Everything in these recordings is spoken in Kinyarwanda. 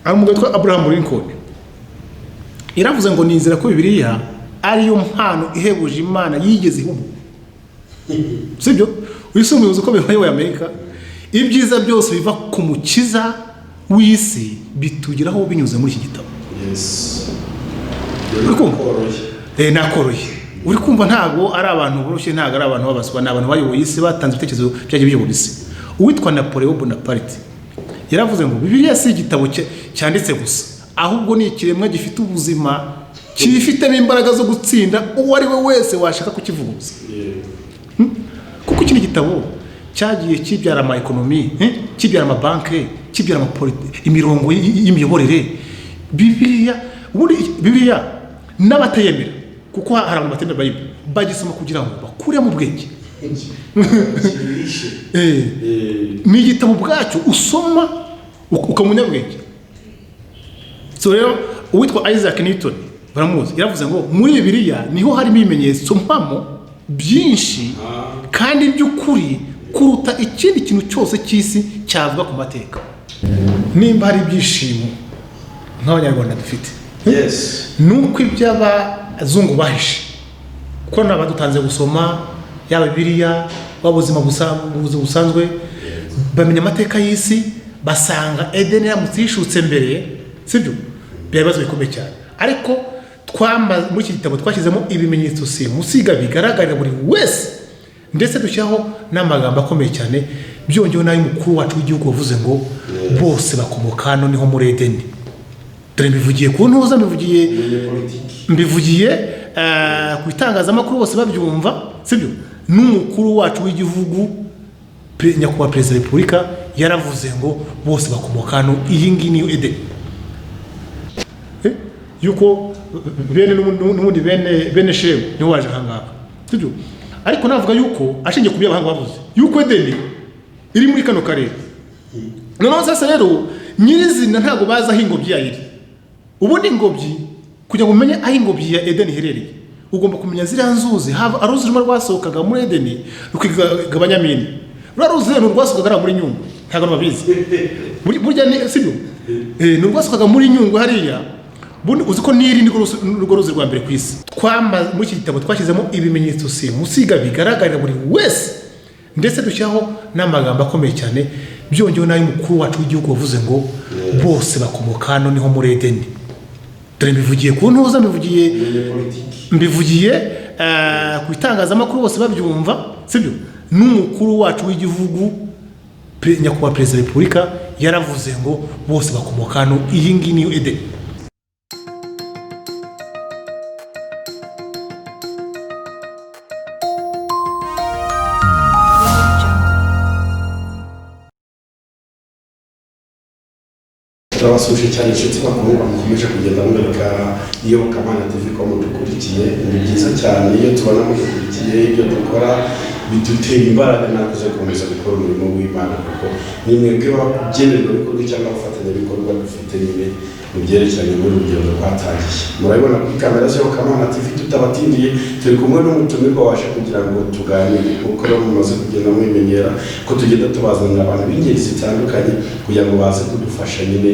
ari umugabo witwa Abraham Lincoln iravuze ngo nizera ko Bibiliya ariyo mpano ihebuje Imana yigeze ihubu. Sibyo wisumuye uko bibaye Amerika ibyiza byose biva ku mukiza w'isi bitugeraho binyuze muri iki gitabo. Yes. Nakoroye uri kumva ntago ari abantu boroshye, ntago ari abantu babaswa, n'abantu bayoboye isi batanze ibitekerezo byaje byo bisi. Uwitwa Napoleon Bonaparte yaravuze ngo Bibiliya si igitabo cyanditse gusa, ahubwo ni ikiremwa gifite ubuzima, kifitemo imbaraga zo gutsinda uwo ari we wese washaka kukivuguza. Kuko iki gitabo cyagiye kibyara ama economy, kibyara ama banke, kibyara ama imirongo y'imiyoborere. Bibiliya n'abatayemera, kuko hari abantu batemera Bible bagisoma kugira ngo bakure mu bwenge. Ni igitabo bwacyo usoma ukamenya bwenge. So rero uwitwa Isaac Newton baramuzi yaravuze ngo muri Bibiliya niho harimo ibimenyetso mpamo byinshi kandi by'ukuri kuruta ikindi kintu cyose cy'isi cyavuga ku mateka. Nimba hari ibyishimo nk'abanyarwanda dufite, nuko iby'abazungu bahishe, kuko n'abadutanze gusoma yaba Bibiliya wabuzima busanzwe bamenya amateka y'isi, basanga Eden yamutse yishutse mbere, sibyo byabazo bikomeye cyane. Ariko muri iki gitabo twashyizemo ibimenyetso simusiga bigaragarira buri wese, ndetse dushyiraho n'amagambo akomeye cyane byongewe n'ayo mukuru wacu w'igihugu wavuze ngo bose bakomoka hano niho muri Edeni. Dore mbivugiye ku ntuza, mbivugiye ku itangazamakuru bose babyumva, sibyo n'umukuru wacu w'igihugu nyakubahwa Perezida wa Repubulika yaravuze ngo bose bakomoka hano, iyi ngiyi niyo Edeni. Yuko bene n'ubundi bene Shemu niho waje ahangaha, sibyo. Ariko navuga yuko ashingiye ku by'abahanga bavuze yuko Edeni iri muri kano karere. Noneho sasa rero nyirizina ntago baza aho ingobyi yayiri. Ubundi ingobyi kugira ngo umenye aho ingobyi ya Edeni iherereye, ugomba kumenya ziriya nzuzi aruzi rumwe rwasohokaga muri Edeni rukigabanya mini, ruruzi rero rwasohokaga muri Nyungwe, ntago babizi burya ni sibyo. Rwasohokaga muri Nyungwe hariya. Uzi ko niri n'urwo ruzi rwa mbere ku isi. Muri iki gitabo twashyizemo ibimenyetso simusiga bigaragarira buri wese, ndetse dushyiraho n'amagambo akomeye cyane byongewe n'ayo mukuru wacu w'igihugu wavuze ngo bose bakomoka hano niho muri Edeni. Dore mbivugiye ku ntuza, mbivugiye ku itangazamakuru bose babyumva, sibyo n'umukuru wacu w'igihugu nyakubahwa Perezida wa Repubulika yaravuze ngo bose bakomoka hano, iyi ngiyi niyo Edeni. Turabasuje cyane inshuti bakundwa mukomeje kugenda mureka Iyobokamana TV ko mudukurikiye. Ni byiza cyane iyo tubona mudukurikiye, ibyo dukora bidutera imbaraga nakuze gukomeza gukora umurimo w'Imana, kuko ni mwebwe bagenerwa bikorwa cyangwa abafatanyabikorwa dufite nyine mu byerekeranye n'urugendo rwatangiye. Murabibona kuri kamera z'Iyobokamana TV tutabatindiye, turi kumwe n'umutumirwa waje kugira ngo tuganire, kuko mumaze kugenda mwimenyera ko tugenda tubazanira abantu b'ingeri zitandukanye kugira ngo baze kudufasha nyine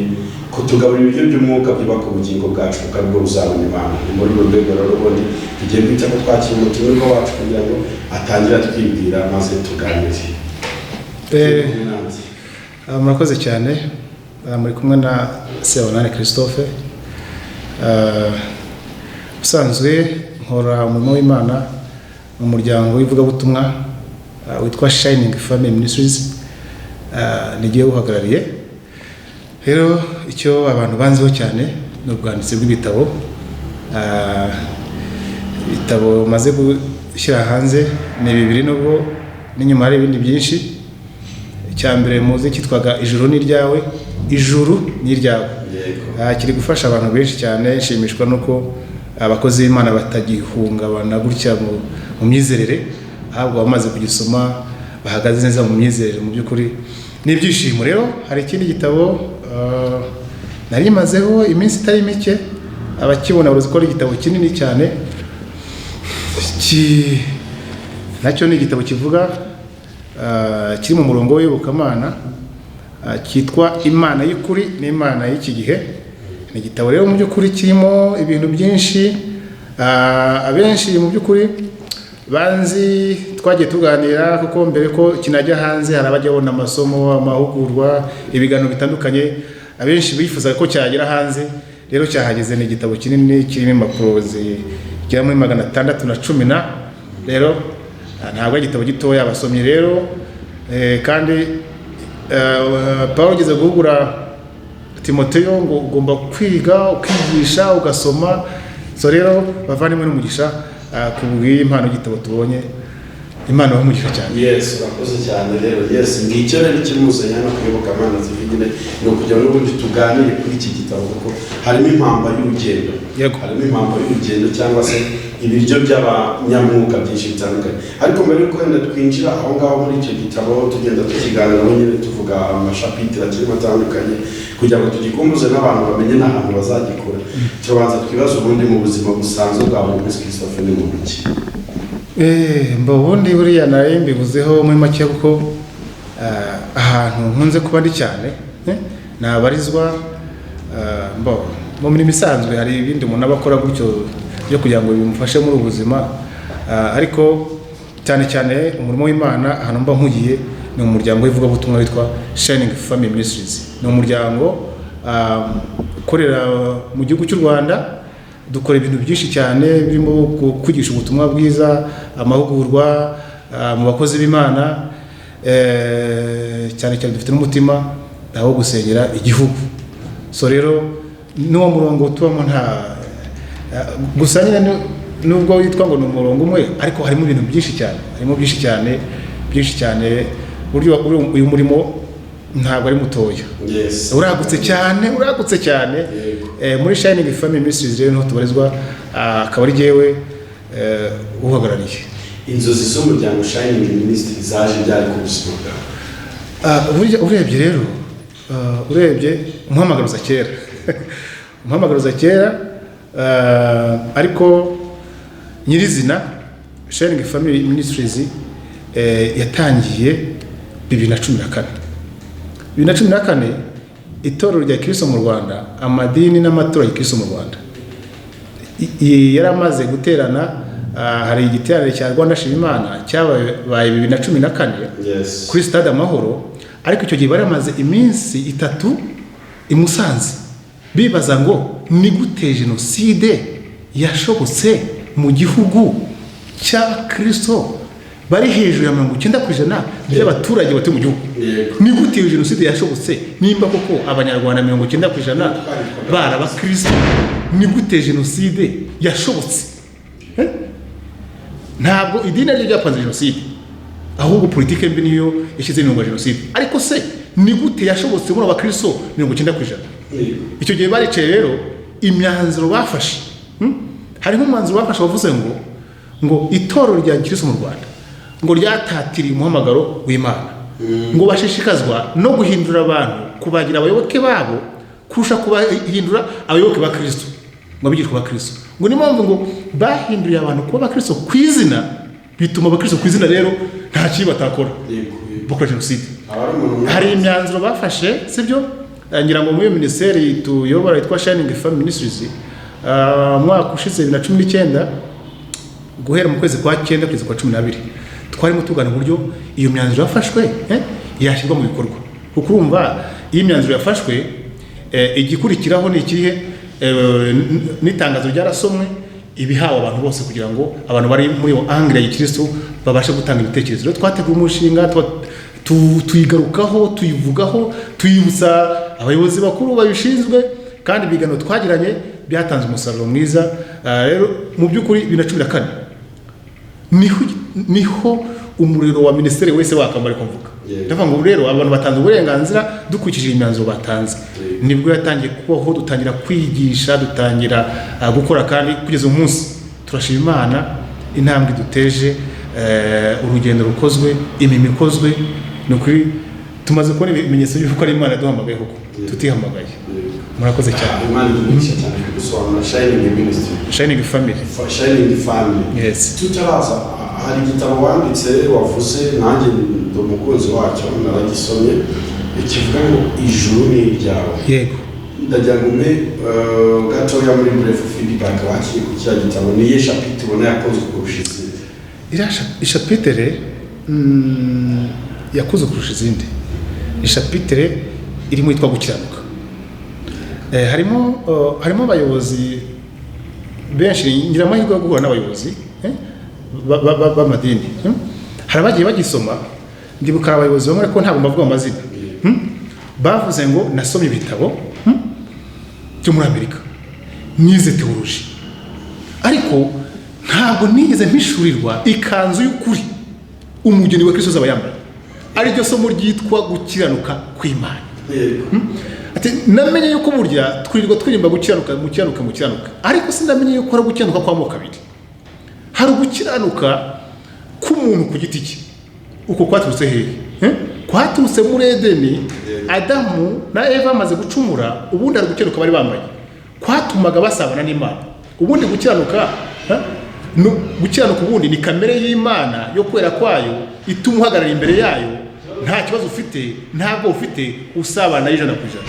kutugaburira ibiryo by'umwuka byubaka ubugingo bwacu, kuko aribwo buzabona Imana. Ni muri urwo rwego rero ubundi tugiye guhita ko twakira umutumirwa wacu kugira ngo atangira twibwira maze tuganire. Murakoze cyane. Muri kumwe na Sebonani Christophe. Usanzwe nkora umurimo w'Imana mu muryango w'ivugabutumwa witwa Shining Family Ministries, nigiye uhagarariye. Rero icyo abantu banziho cyane ni ubwanditsi bw'ibitabo. Ibitabo maze gushyira hanze ni 2 nubwo n'inyuma hari ibindi byinshi. Icyambere muzi kitwaga Ijuru ni ryawe, Ijuru ni ryawe. Kiri gufasha abantu benshi cyane. Nshimishwa nuko abakozi b'Imana batagihungabana gutya mu myizerere, ahubwo bamaze kugisoma bahagaze neza mu myizerere. Mu by'ukuri ni ibyishimo. Rero hari ikindi gitabo nari mazeho iminsi itari mike, abakibona baruzi ko ari igitabo kinini cyane. Nacyo ni igitabo kivuga kiri mu murongo w'Iyobokamana, cyitwa Imana y'ukuri n'Imana y'iki gihe. Ni igitabo rero mu by'ukuri kirimo ibintu byinshi, abenshi mu by'ukuri banzi twagiye tuganira, kuko mbere ko kinajya hanze hari abajya babona amasomo, amahugurwa, ibiganiro bitandukanye, abenshi bifuza ko cyagera hanze. Rero cyahageze, ni igitabo kinini kirimo impapuro zigera muri 610. Rero ntabwo ari igitabo gitoya abasomyi rero, kandi Pawulo ageze guhugura Timoteyo ngo ugomba kwiga, ukigisha, ugasoma. So rero bavandimwe n'umugisha ku bw'impano y'igitabo tubonye, Imana y'umugisha cyane. Yes, urakoze cyane rero. Yes, ngicyo rero kimuzanya no kuyoboka Imana zivugine no kugira ngo n'ubundi tuganire kuri iki gitabo, kuko harimo impamba y'urugendo. Harimo impamba y'urugendo cyangwa se ibiryo by'abanyamwuka byinshi bitandukanye. Ariko mbere yuko wenda twinjira aho ngaho muri icyo gitabo, tugenda tukiganiraho nyine tuvuga amashapitire akiri atandukanye kugira ngo tugikumbuze n'abantu bamenye n'ahantu bazagikura. Tubanza twibaza ubundi mu buzima busanzwe bwa buri munsi Christophe ni mu biki? Ubundi buriya nari mbivuzeho muri make, kuko ahantu nkunze kuba ndi cyane nabarizwa, mu mirimo isanzwe hari ibindi umuntu aba akora gutyo byo kugira ngo bimufashe muri ubu buzima, ariko cyane cyane umurimo w'Imana ahantu mba mpugiye ni umuryango w'ivugabutumwa witwa Shining Family Ministries. Ni umuryango ukorera mu gihugu cy'u Rwanda. Dukora ibintu byinshi cyane birimo kwigisha ubutumwa bwiza, amahugurwa mu bakozi b'Imana, cyane cyane dufite n'umutima aho gusengera igihugu. So rero n'uwo murongo tubamo nta gusa nyine nubwo witwa ngo ni umurongo umwe, ariko harimo ibintu byinshi cyane, byinshi cyane buryo uyu murimo ntabwo ari mutoya. Uragutse cyane. Muri Shining Family Ministries rero niho tubarizwa, akaba ari jewe uhagarariye. Inzozi z'umuryango Shining Ministries zaje byari ku buzima bwawe? Urebye rero, umuhamagaruza kera, ariko nyirizina Shining Family Ministries yatangiye 2014. Itorero rya Kristo mu Rwanda, amadini n'amatora ya Kristo mu Rwanda yaramaze guterana. Hari igiterane cya Rwanda Shima Imana cyabaye 2014 kuri Stade Amahoro, ariko icyo gihe baramaze iminsi 3 i Musanze bibaza ngo ni gute jenoside yashobotse mu gihugu cya Kristo bari hejuru ya 90% by'abaturage batuye mu gihugu. Ni gute iyo jenoside yashobotse nimba koko abanyarwanda 90% baraba Kristo? Ni gute jenoside yashobotse? Ntabwo idini ryo ryapanze jenoside, ahubwo politike mbi niyo yashyize intunga jenoside. Ariko se ni gute yashobotse muri abakristo 90%? Icyo gihe baricaye rero, imyanzuro bafashe, hari nk'umwanzuro bafashe bavuze ngo itorero rya Kristo mu Rwanda ngo ryatatiriye umuhamagaro w'Imana, ngo bashishikazwa no guhindura abantu kubagira abayoboke babo kurusha kubahindura abayoboke ba Kristo, ngo bigishwe ba Kristo. Ngo ni mpamvu ngo bahinduriye abantu kuba abakristo ku izina, bituma abakristo ku izina rero nta kibi batakora bakora jenoside. Hari imyanzuro bafashe, sibyo? Ngira ngo muri minisiteri tuyobora yitwa Shining Family Ministries, mwaka ushize 2019 guhera mu kwezi kwa 9 kugeza kwa 12 twarimo tugana uburyo iyo myanzuro yafashwe yashyirwa mu bikorwa. Kuko urumva iyi myanzuro yafashwe, igikurikiraho ni ikihe? N'itangazo ryarasomwe ibihawe abantu bose kugira ngo abantu bari muri angle ya Kristo babashe gutanga ibitekerezo. Rero twateguye umushinga tuyigarukaho, tuyivugaho, tuyibutsa abayobozi bakuru babishinzwe, kandi ibiganiro twagiranye byatanze umusaruro mwiza. Rero mu by'ukuri 2014 niho umuriro wa ministeri wese wakamara kumvuga. Ndavuga ngo rero abantu batanze uburenganzira dukurikije imyanzuro batanze, nibwo yatangiye kubaho, dutangira kwigisha, dutangira gukora, kandi kugeza umunsi turashima Imana intambwe duteje, urugendo rukozwe, imirimo ikozwe. Ni ukuri tumaze kubona ibimenyetso by'uko ari Imana yaduhamagaye koko tutihamagaye. Murakoze cyane. Imana idumisha cyane kugusobanura Shining Ministry, Shining Family. Yes. Tutaraza hari igitabo wanditse wavuze, nanjye ndo umukunzi wacyo naragisomye, ikivuga ngo ijuru ni iryawe. yego ndagira ngo umpe gatoya muri bref feedback wakiriye ku cya gitabo niye chapitre ubona yakozwe kurusha izindi. ishapitere yakuze kurusha izindi. ishapitere irimo yitwa gukiranuka. harimo abayobozi benshi ngira amahirwe yo guhura n'abayobozi b'amadini. hari abagiye bagisoma ndibuka abayobozi bamwe ariko ntabwo mbavuga amazina bavuze ngo nasomye ibitabo byo muri Amerika nize teoloji ariko ntabwo nigeze mpishurirwa ikanzu y'ukuri umugeni wa Kristo azaba yambaye ari ryo somo ryitwa gukiranuka kw'Imana. Ati namenye yuko burya twirirwa twirimba gukiranuka ariko sindamenye yuko ari gukiranuka kwa moko abiri. hari gukiranuka k'umuntu ku giti cye uko kwaturutse hehe kwaturutse muri Edeni. Adamu na Eva amaze gucumura ubundi ari gukiranuka bari bambaye kwatumaga basabana n'Imana. ubundi gukiranuka gukiranuka ubundi ni kamere y'Imana yo kwera kwayo ituma uhagarara imbere yayo nta kibazo ufite ntabwo ufite usabana y'ijana ku ijana.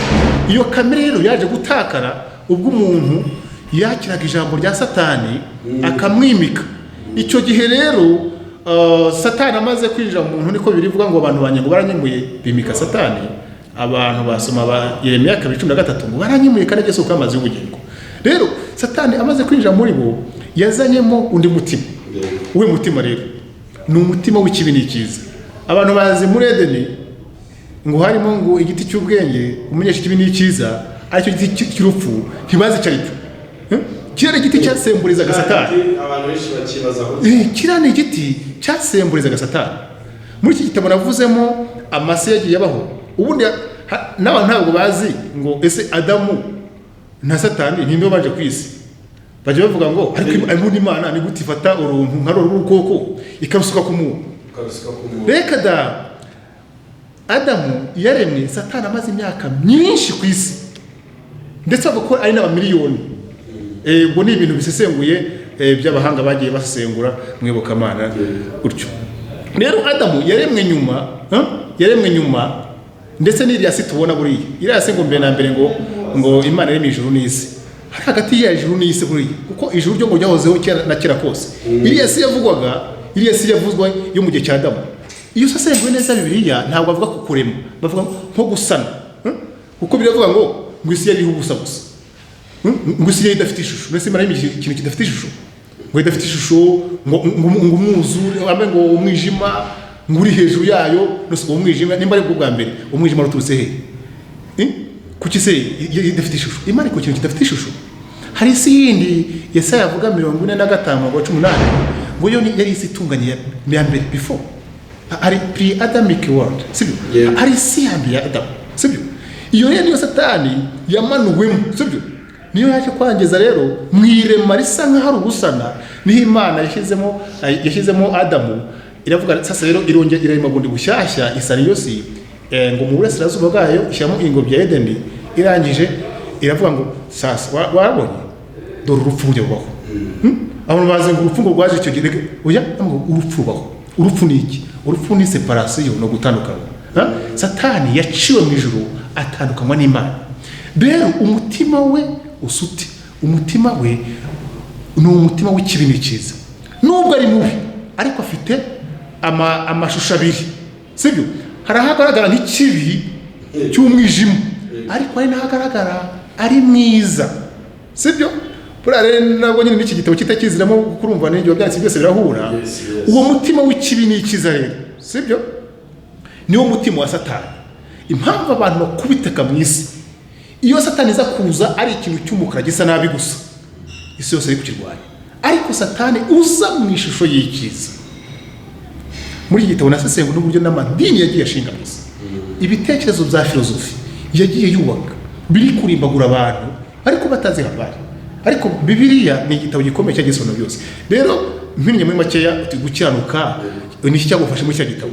iyo kamere rero yaje gutakara ubwo umuntu yakiraga ijambo rya Satani akamwimika. icyo gihe rero Satani amaze kwinjira mu muntu niko birivuga ngo abantu banyango baranyimuye bimika Satani. abantu basoma ba Yeremiya 13 ngo baranyimuye kandi Yesu kamaze ubugingo. rero Satani amaze kwinjira muri bo yazanyemo undi mutima. uwe mutima rero ni umutima w'ikibi n'ikiza. abantu bazi muri Edeni ngo harimo ngo igiti cy'ubwenge umunyesha ikibi n'ikiza aricyo giti cy'urupfu ntibazi icyo aricyo. kiriya giti cyasemburizaga Satani. abantu benshi bakibazaho kiriya ni igiti cyasemburizaga Satani. muri iki gitabo navuzemo amase yagiye abaho. ubundi n'abantu ntabwo bazi ngo ese Adamu na Satani ninde baje ku isi. bajya bavuga ngo ariko Imana ni gute ifata uruntu nka rukoko ikarusuka ku muntu. reka da Adamu yaremwe Satani amaze imyaka myinshi ku isi ndetse bavuga ko ari n'abamiliyoni. ubwo ni ibintu bisesenguye by'abahanga bagiye basesengura mwibukamana gutyo. rero Adamu yaremwe nyuma ndetse n'iriya si tubona buriya iriya si ngo mbere na mbere ngo Imana yaremye ijuru n'isi. hari hagati ya ijuru n'isi buriya kuko ijuru ryo ngo ryahozeho na kera kose. iriya si yavuzwa yo mu gihe cya Adamu. iyo usesenguye neza Bibiliya ntabwo bavuga ku kurema bavuga nko gusana kuko biravuga ngo isi yariho ubusa gusa ngo isi yari idafite ishusho. mbese Imana yaremye ikintu kidafite ishusho ngo idafite ishusho ngo umwuzure ngo umwijima ngo uri hejuru yayo uwo mwijima nimba ari bwo bwa mbere umwijima ruturutse he kuki se idafite ishusho. Imana iko kintu kidafite ishusho. hari isi yindi Yesaya avuga 45:18 ngo yo yari isi itunganye ya mbere before ari pre-Adamic world sibyo. hari isi ya mbere ya Adamu sibyo. iyo rero niyo Satani yamanuwemo sibyo. niyo yaje kwangeza rero mwirema risa nk'aho ubusana niho Imana yashyizemo Adamu. iravuga sasa rero irongera irema bundi bushyashya isari yose ngo mu burasirazuba bwayo ishyamo ingobyi ya Edeni. irangije iravuga ngo sasa warabonye dore urupfu rujya bubaho. abantu bazi ngo urupfu ngo rwaje icyo gihe oya urupfu rubaho. urupfu ni iki? urupfu ni separation no gutandukana. Satani yaciwe mu ijuru atandukanywa n'Imana. rero umutima we usute umutima we ni umutima w'ikibi n'ikiza. nubwo ari mubi ariko afite amashusho abiri sibyo. hari ahagaragara nk'ikibi cy'umwijima ariko hari n'ahagaragara ari mwiza sibyo. buriya rero nabwo nyine n'iki gitabo kitakiziramo kurumva n'ibyo byanditse byose birahura. uwo mutima w'ikibi n'ikiza rero sibyo niwo mutima wa Satani. impamvu abantu bakubiteka mu isi iyo Satani iza kuza ari ikintu cy'umukara gisa nabi gusa isi yose iri kukirwanya. ariko Satani uza mu ishusho y'ikiza. muri iki gitabo nasesengura n'uburyo n'amadini yagiye ashinga mu isi. ibitekerezo bya filozofi yagiye yubaka biri kurimbagura abantu ariko batazi habari. ariko Bibiliya ni igitabo gikomeye cyagisobanura byose. rero mpinye muri makeya gukiranuka ni iki cyagufasha muri cya gitabo.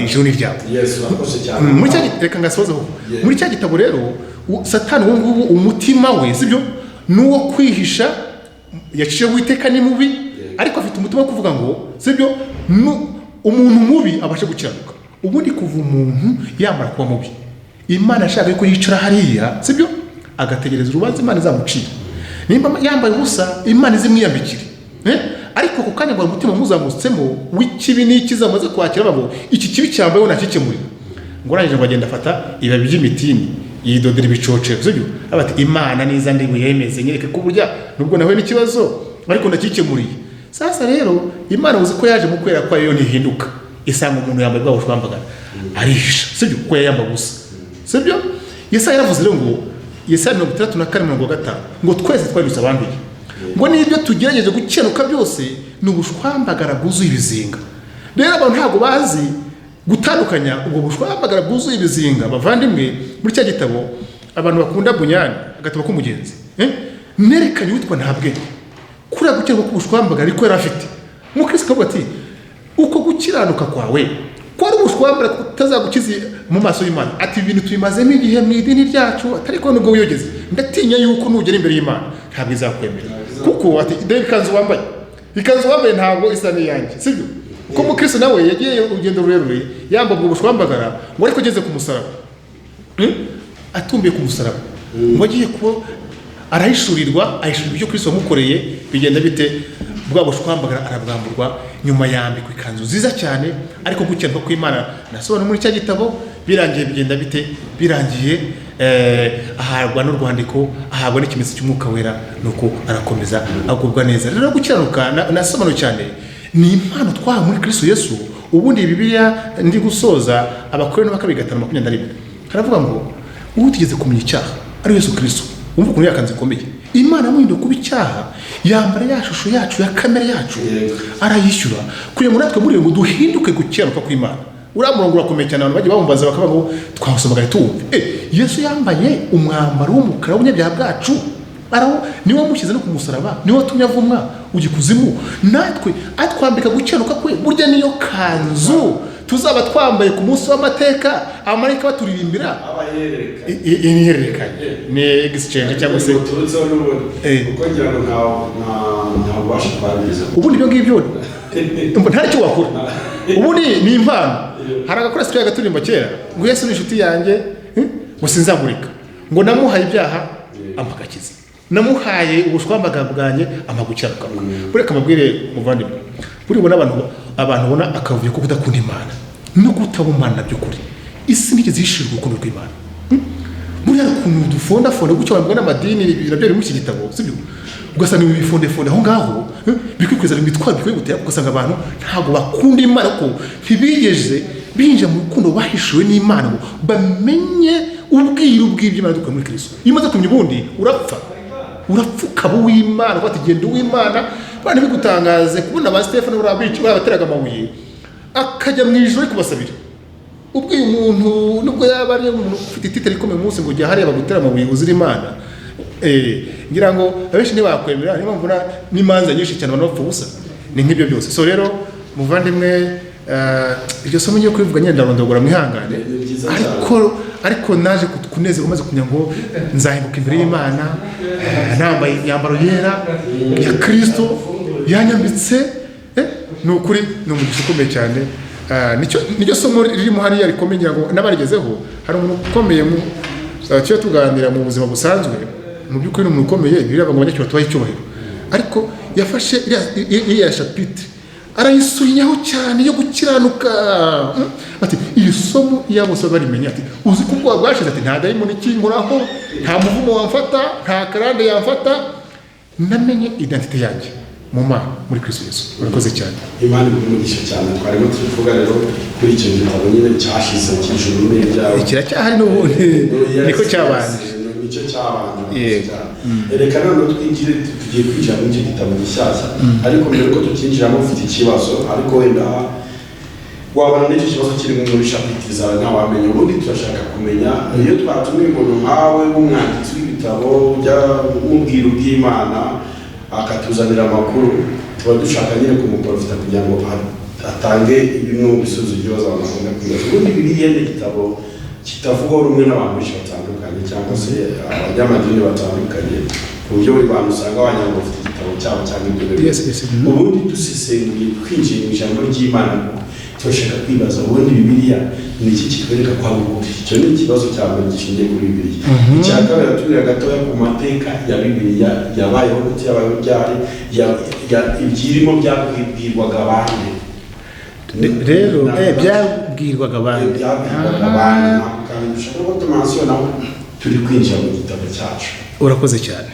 ijuru ni ryawe. muri cya reka ngasozeho muri cya gitabo rero Satani uwo nguwo umutima we sibyo nuwo kwihisha yaciye witeka ni mubi ariko afite umutima wo kuvuga ngo sibyo umuntu mubi abashe gukiranuka. ubundi kuva umuntu yamara kuba mubi Imana ashaka ko yicara hariya sibyo agategereza urubanza Imana izamucira nimba yambaye ubusa Imana izimwiyambikire ariko ku kanya ngo umutima muzamutsemo w'ikibi n'ikizamaze kwakira babo iki kibi cyambaye nakikemurira ngo arangije ngo agenda afata ibibabi by'imitini yidodera ibicoce sibyo abati Imana niza ndi buyemeze nyereke ko burya nubwo nawe n'ikibazo ariko ndakikemuriye sasa rero Imana uzi ko yaje mu kwera kwa yo ntihinduka isanga umuntu yambaye bwa bushwambagara arisha sibyo ko yambaye ubusa sibyo Yesaya yaravuze rero ngo Yesaya 34:5 ngo twese twari abanduye ngo nibyo tugerageje gukenuka byose n'ubushwambagara bwuzuye ibizinga rero abantu ntago bazi gutandukanya ubwo bushwambagara bwuzuye ibizinga bavandimwe muri cya gitabo abantu bakunda bunyani agatabo k'umugenzi nerekanye witwa ntabwe kuri gukenuka k'ubushwambagara ariko yari afite mu Kristo kavuga ati uko gukiranuka kwawe kwari ubushwambagara kutazagukiza mu maso y'Imana ati ibintu tubimazemo igihe mu idini ryacu atari ko nubwo wiyogeze ndatinya yuko nugera imbere y'Imana ntabwo izakwemera kuko ati ikanzu wambaye ntabwo isa n'iyanjye sibyo uko mu Kristo nawe yagiye urugendo rurerure yambaye ubushwambagara ngo ariko ageze ku musaraba atumbiye ku musaraba ngo agiye kuba arahishurirwa ibyo Kristo wamukoreye bigenda bite bwa bushwambagara arabwamburwa nyuma yambikwa ikanzu nziza cyane ariko gukenuka kw'Imana nasobanura muri cya gitabo birangiye bigenda bite birangiye ahabwa n'urwandiko ahabwa n'ikimenyetso cy'umwuka wera nuko arakomeza agubwa neza rero gukiranuka nasobanura cyane ni impano twaha muri Kristo Yesu ubundi Bibiliya ndi gusoza Abakorino 2:5-21 haravuga ngo ubu tugeze kumenya icyaha ari Yesu Kristo umva ukuntu yakanze komeye Imana amuhinduye kuba icyaha yambara ya shusho yacu ya kamere yacu arayishyura kugira ngo natwe muri ngo duhinduke gukiranuka kw'Imana uramurongo urakomeye cyane abantu bagiye bamumbaza bakavuga ngo twasomaga tumve Yesu yambaye umwambaro w'umukara w'umunyabyaha bwacu araho niwo mushyize no kumusaraba niwo tumye avumwa ugikuzimu natwe atwambika gukiranuka kwe burya niyo kanzu tuzaba twambaye ku munsi w'amateka amarika baturirimbira inihererekanye ni exchange cyangwa se uko ngira ngo nta bubasha twabigize ubundi ibyo ngibyo nta cyo wakora ubundi ni impano hari agakora sitya gaturimba kera ngo Yesu ni inshuti yanjye ngo sinzamurika ngo namuhaye ibyaha amagakiza namuhaye ubushwambagara bwanjye amagukiranuka buri kamabwire muvandimwe buri bona abantu bona akavuye ko kudakunda Imana no kutabumana by'ukuri isi nigeze yishirwa urukundo rw'Imana buriya ukuntu dufonda gucyo bambwa n'amadini birabyo muri iki gitabo sibyo ugasanga ibifonde aho ngaho bikwikweza imitwaro bikwiye gutera ugasanga abantu ntago bakunda Imana ko ntibigeze binja mu rukundo bahishuwe n'Imana ngo bamenye ubwiru bw'iby'Imana dukora muri Kristo iyo umaze kumenya ubundi urapfa ukaba uw'Imana watigenda uw'Imana bane bigutangaze kubona ba Stefano babateraga amabuye akajya mu ijoro kubasabira ubwiye umuntu nubwo yaba ari umuntu ufite ititari ikomeye umunsi ngo jya hariya bagutera amabuye uzira Imana ngira ngo abenshi ntibakwemera niyo mpamvu n'imanza nyinshi cyane abantu bapfa ubusa ni nk'ibyo byose so rero muvandimwe iryo somo ngiye kubivuga nyenda rondogora mwihangane ariko naje kunezerwa maze kumenya ngo nzahinduka imbere y'Imana nambaye imyambaro yera ya Kristo yanyambitse ni ukuri ni umugisha ukomeye cyane nicyo somo ririmo hariya rikomeye ngira ngo n'abarigezeho hari umuntu ukomeye cyo tuganira mu buzima busanzwe mu by'ukuri ni umuntu ukomeye biraba ngo abanyacyubahiro tubahe icyubahiro ariko yafashe iriya chapitre arayisurinyaho cyane yo gukiranuka ati iri somo iyo bose barimenya ati uzi ko ubwoba bwashize ati nta dayimoni ikinkoraho nta muvumo wamfata nta karande yamfata namenye identite yanjye mu Mana muri Kristo Yesu urakoze cyane Imana imugisha cyane twarimo tuvuga rero kuri icyo gitabo nyine cyashize cy'ijuru n'ibyawe kiracyahari n'ubundi niko cyabanje nicyo cyabanje reka none twinjire tugiye kwinjira muri icyo gitabo gishyashya ariko mbere ko tukinjiramo ufite ikibazo ariko wenda wabona n'icyo kibazo kiri muri chapitre zawe ntawamenya ubundi turashaka kumenya iyo twatumiye umuntu nkawe w'umwanditsi w'ibitabo ujya mubwira ubw'Imana akatuzanira amakuru tuba dushaka nyine kumuprofita kugira ngo atange ibintu bisubizo by'ibibazo abantu bakunda kwibaza ubundi Bibiliya ni igitabo kitavugaho rumwe n'abantu benshi batandukanye cyangwa se abanyamadini batandukanye ku buryo buri bantu usanga wagira ngo bafite igitabo cyabo cyangwa ibyo bintu ubundi dusesenguye twinjiye mu ijambo ry'Imana turashaka kwibaza ubundi bibiliya ni iki kitwereka ko ari ukuri. Icyo ni ikibazo cya mbere gishingiye kuri bibiliya. Icya kabiri atubwira gatoya ku mateka ya bibiliya yabayeho gute, yabayeho ryari, ibyirimo byabwirwaga abandi. Rero byabwirwaga abandi kandi dushaka ko tumansiyo nawe turi kwinjira mu gitabo cyacu. Urakoze cyane.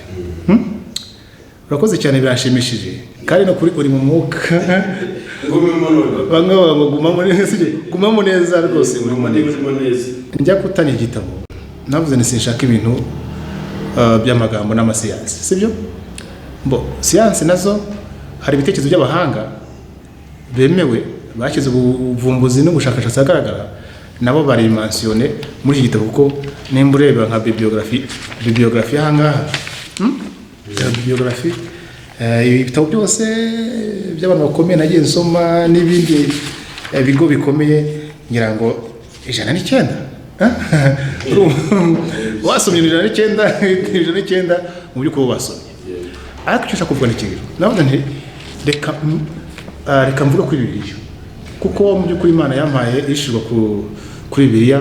Urakoze cyane, birashimishije kandi no kuri uri mu mwuka. Bamwe gumamo neza rwose, urimo neza. Njya kutanya igitabo navuze sinshaka ibintu by'amagambo n'amasiyansi, sibyo? Siyansi nazo hari ibitekerezo by'abahanga bemewe bashyize ubuvumbuzi n'ubushakashatsi ahagaragara, nabo bari mansiyone muri iki gitabo kuko nimba ureba nka bibliography ahangaha, bibliography ibitabo byose by'abantu bakomeye nagiye nsoma n'ibindi bigo bikomeye ngira ngo 109 wasomye 109 mu by'uko basomye. Ariko icyo ushaka kuvuga ni ikintu navuga nti reka mvuga kuri Bibiliya kuko mu by'ukuri Imana yampaye ishirwa kuri Bibiliya.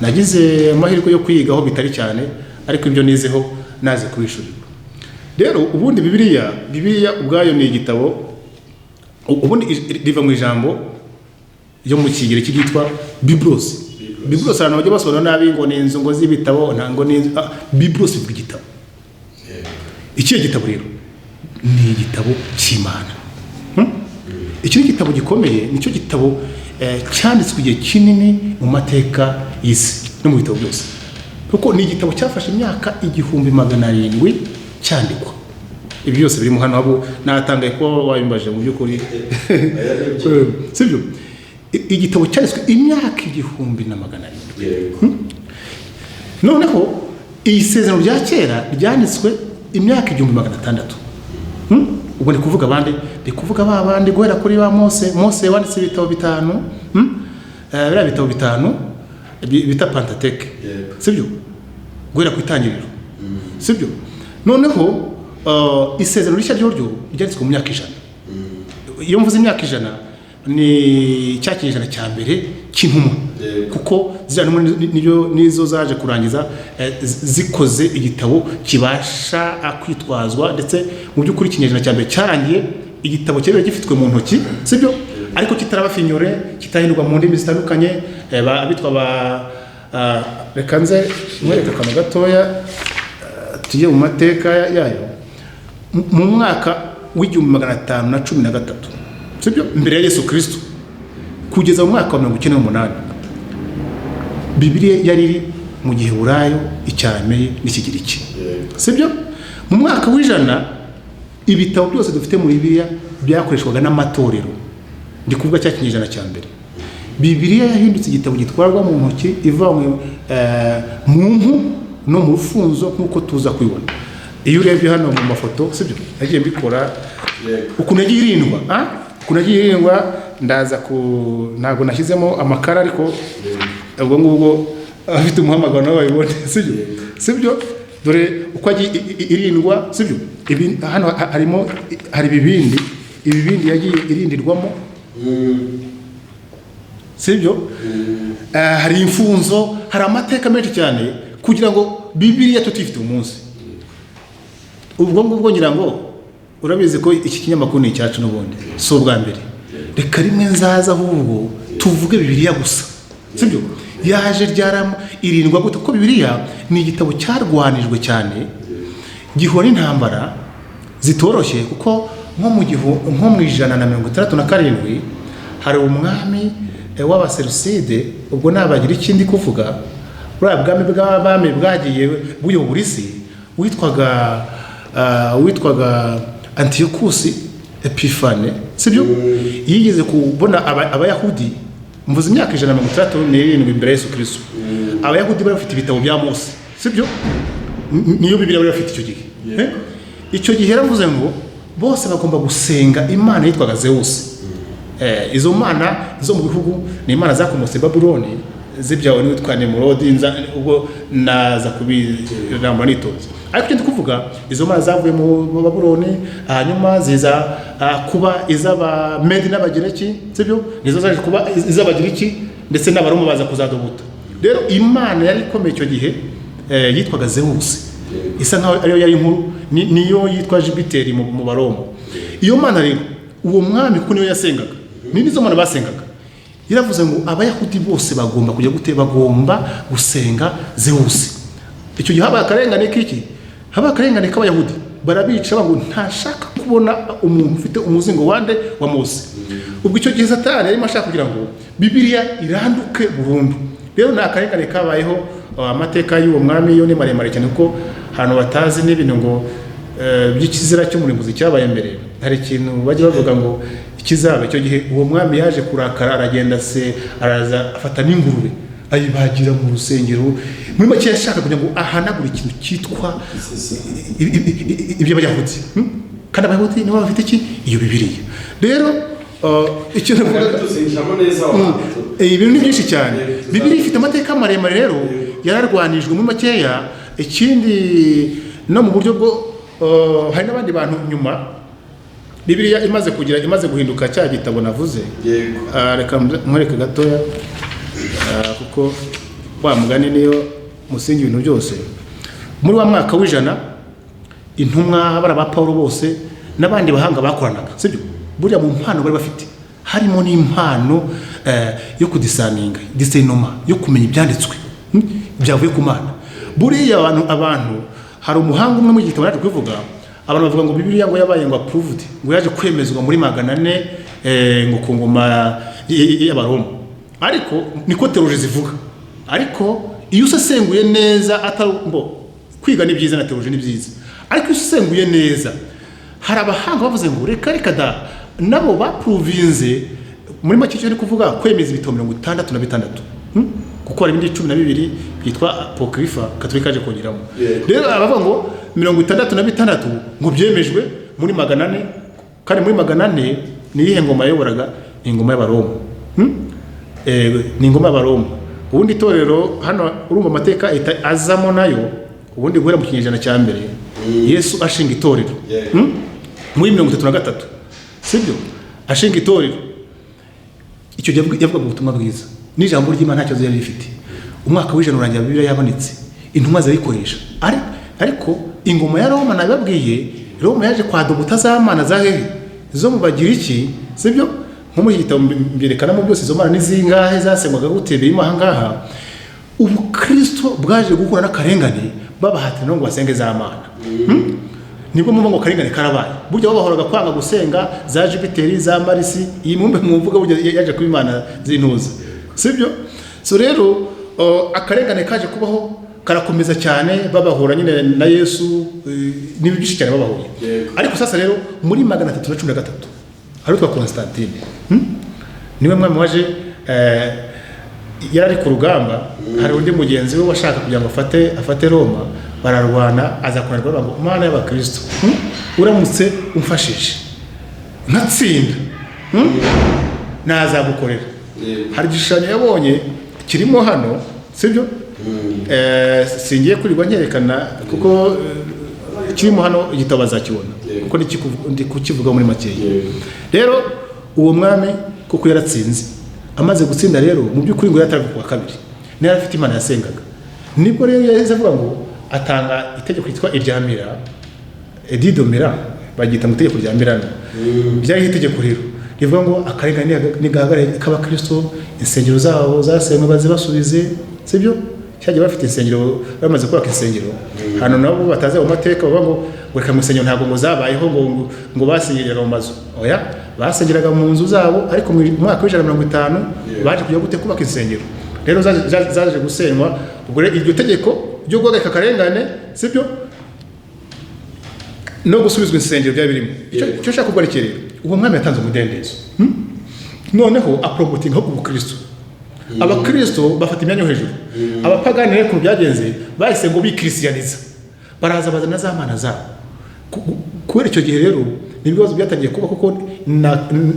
Nagize amahirwe yo kwigaho bitari cyane, ariko ibyo nizeho naze kubishurirwa. Rero ubundi Bibiliya ubwayo ni igitabo, ubundi riva mu ijambo ryo mu Kigereki cyitwa Biblos. Biblos abantu bajya basobanura nabi ngo ni inzu ngo z'ibitabo, ntango ni Biblos ivuga igitabo. Iki gitabo rero ni igitabo cy'Imana. Iki ni igitabo gikomeye, nicyo gitabo cyanditswe igihe kinini mu mateka y'isi no mu bitabo byose, kuko ni igitabo cyafashe imyaka 1700 cyandikwa. Ibi byose biri mu hano abo natangaye ko wabimbaje mu by'ukuri sibyo. Igitabo cyanditswe imyaka 1700. Noneho isezerano rya kera ryanditswe imyaka 1600. Ubwo ndi kuvuga abandi, ndi kuvuga babandi guhera kuri ba Mose wanditse ibitabo 5, bira bitabo 5 bita Pentateuch, sibyo, guhera ku itangiriro, sibyo. Noneho isezerano rishya ryo ryanditswe mu myaka 100. Iyo mvuze imyaka 100 ni cya kinyejana cya mbere cy'intumwa, kuko zirano nizo zaje kurangiza zikoze igitabo kibasha kwitwazwa, ndetse mu by'ukuri ikinyejana cya mbere cyarangiye igitabo cyari gifitwe mu ntoki, sibyo, ariko kitarabafinyore, kitahindurwa mu ndimi zitandukanye. Abitwa reka nze mwereka akantu gatoya tujye mu mateka yayo. Mu mwaka w'1513, sibyo, mbere ya Yesu Kristo, kugeza mu mwaka wa 1998 Bibiliya yari iri mu Giheburayo, Icyarameyi n'Ikigiriki, sibyo. Mu mwaka w'100 ibitabo byose dufite muri Bibiliya byakoreshwaga n'amatorero, ndi kuvuga cya kinyejana cya mbere. Bibiliya yahindutse igitabo gitwarwa mu ntoki, ivanywe mu mpu no mu rufunzo nk'uko tuza kwibona. Iyo urebye hano mu mafoto, sibyo, nagiye mbikora ukuntu yagiye irindwa, ndaza ntago nashyizemo amakara, ariko ubwo ngubwo afite umuhamagaro nawe bayibone, sibyo. Dore uko irindwa, sibyo. Hano hari ibibindi yagiye irindirwamo, sibyo. Hari imfunzo, hari amateka menshi cyane kugira ngo Bibiliya tutifite umunsi. Ubwo ngubwo ngira ngo urabizi ko iki kinyamakuru ni cyacu n'ubundi so ubwa mbere. Reka rimwe nzaza ahubwo tuvuge Bibiliya gusa, sibyo. Yaje ryaramo irindwa gute, ko Bibiliya ni igitabo cyarwanijwe cyane, gihura n'intambara zitoroshye, kuko nko mu 167 hari umwami w'abaseruside, ubwo nabagira ikindi kuvuga bwa bwami bw'abami bwagiye buyobora isi, witwaga Antiochus Epiphanes, sibyo. Yigeze kubona abayahudi, mvuze imyaka 167 imbere ya Yesu Kristo, abayahudi bari bafite ibitabo bya Mose, sibyo. Niyo Bibiliya bari bafite icyo gihe. Icyo gihe yaravuze ngo bose bagomba gusenga imana yitwaga Zeus. Izo mana zo mu bihugu ni imana zakomotse Babyloni, zibyawe n'uwitwa Nimurodi ubwo naza kubirambura nitoza. Ariko icyo ndi kuvuga izo mana zavuye mu Babuloni hanyuma ziza kuba iz'aba Medi n'Abagereki sibyo nizo zaje kuba iz'Abagereki ndetse n'Abaroma baza kuzadobuta. Rero imana yari ikomeye icyo gihe yitwaga Zeus, isa nkaho ariyo yari inkuru, niyo yitwa Jupiter mu Baroma. Iyo mana rero uwo mwami kuko niyo yasengaga, nizo mana basengaga, yaravuze ngo abayahudi bose bagomba kujya bagomba gusenga Zeus. Icyo gihe haba akarengane k'iki, haba akarengane k'Abayahudi, barabica ngo ntashaka kubona umuntu ufite umuzingo wande wa Mose. Ubwo icyo gihe Satani yarimo ashaka kugira ngo Bibiliya iranduke burundu. Rero nta akarengane kabayeho. Amateka y'uwo mwami yo ni maremare cyane kuko hano batazi n'ibintu ngo by'ikizira cy'umurimbuzi cyabaye mbere. Hari ikintu bajya bavuga ngo ikizaba icyo gihe uwo mwami yaje kurakara, aragenda se araza afata n'ingurube ayibagira mu rusengero. Muri make yashaka kugira ngo ahanagure ikintu cyitwa iby'Abayahudi, kandi Abayahudi nibo bafite iki iyo Bibiliya. Rero ikintu ibintu ni byinshi cyane. Bibiliya ifite amateka maremare, rero yararwanijwe muri makeya. Ikindi no mu buryo bwo hari n'abandi bantu nyuma Bibiliya imaze guhinduka cya gitabo navuze. Reka mwereke gatoya kuko wa mugani niyo musingi ibintu byose. Muri wa mwaka w'ijana intumwa bara ba Paulo bose n'abandi bahanga bakoranaga sibyo, buriya mu mpano bari bafite harimo n'impano yo kudisaninga, discernment yo kumenya ibyanditswe byavuye ku Mana. Buriya abantu hari umuhanga umwe mu gitabo yaje kuvuga, abantu bavuga ngo Bibiliya ngo yabaye ngo approved, ngo yaje kwemezwa muri 400 ngo ku ngoma y'Abaroma. Ariko niko teoloji zivuga. Ariko iyo usesenguye neza atarumbo kwiga ni byiza na teoloji ni byiza, ariko iyo usesenguye neza hari abahanga bavuze ngo reka da nabo baprovinze muri make cyo ni kuvuga kwemeza ibitabo 66 kuko hari ibindi 12 byitwa apocrypha Katolika aje kongeramo. Rero abavuga ngo 66 ngo byemejwe muri 400, kandi muri 400 ni ihe ngoma yayoboraga ingoma y'Abaroma. Ni ingoma y'Abaroma. Ubundi itorero hano urumva amateka azamo nayo ubundi guhera mu kinyejana cya mbere Yesu ashinga itorero muri 33 sibyo, ashinga itorero. Icyo yavuga ubutumwa bwiza n'ijambo ry'Imana ntacyo yari rifite. Umwaka w'ijana urangira Bibiliya yabonetse, intumwa zarikoresha. Ariko ingoma ya Roma nababwiye, Roma yaje kwadobuta za mana za hehe zo mu Bagiriki sibyo. Nko mu gitabo mberekanamo byose izo mana nizingahe zasengwaga gutebeye imahangaha. Ubu Kristo bwaje gukura n'akarengane babahatira ngo basenge za mana. Nibwo mumva ngo karengane karabaye. Burya babahoraga kwanga gusenga za Jupiter za Marisi, iyi mumbe mvuga burya yaje kuba imana z'intuza sibyo. So rero akarengane kaje kubaho karakomeza cyane, babahora nyine na Yesu n'ibyinshi cyane babahuye. Ariko sasa rero muri 313 hari twa Constantine niwe mwami waje yari ku rugamba. Hari undi mugenzi we washaka kugira ngo afate Roma, bararwana aza kunarwa ngo Mana y'Abakristo uramutse umfashije ntatsinda nazagukorera. Hari igishushanyo yabonye kirimo hano sibyo, singiye kurirwa nkerekana kuko kirimo hano igitabo azakibona kuko ndi kukivuga muri makeya. Rero uwo mwami kuko yaratsinze, amaze gutsinda rero mu by'ukuri ngo yatavuga kwa kabiri niyo afite imana yasengaga. Nibwo rero yahise avuga ngo atanga itegeko ryitwa iryamira edidomira, bagita mu itegeko rya Mirano. Byari itegeko rero rivuga ngo akarengane nigahagare k'Abakristo, insengero zabo zasenywe bazibasubize sibyo. Cyaje bafite insengero bamaze kubaka insengero hano nabo bataze mu mateka bavuga ngo reka mu insengero ntabwo ngo zabayeho ngo basenyeraga mu mazu. Oya, basengeraga mu nzu zabo, ariko mu mwaka wa 150 baje kujya gute kubaka insengero. Rero zaje gusenywa. Ubwo iryo tegeko ryo guhagarika akarengane sibyo no gusubizwa insengero bya birimo. Icyo shaka kugarekera uwo mwami yatanze umudendezo noneho apromotinga ku Kristo. Abakristo bafata imyanya hejuru. Abapagani rero ku byagenze bahise ngo bikristianiza, baraza bazana za mana zabo. Kubera icyo gihe rero n'ibibazo byatangiye kuba kuko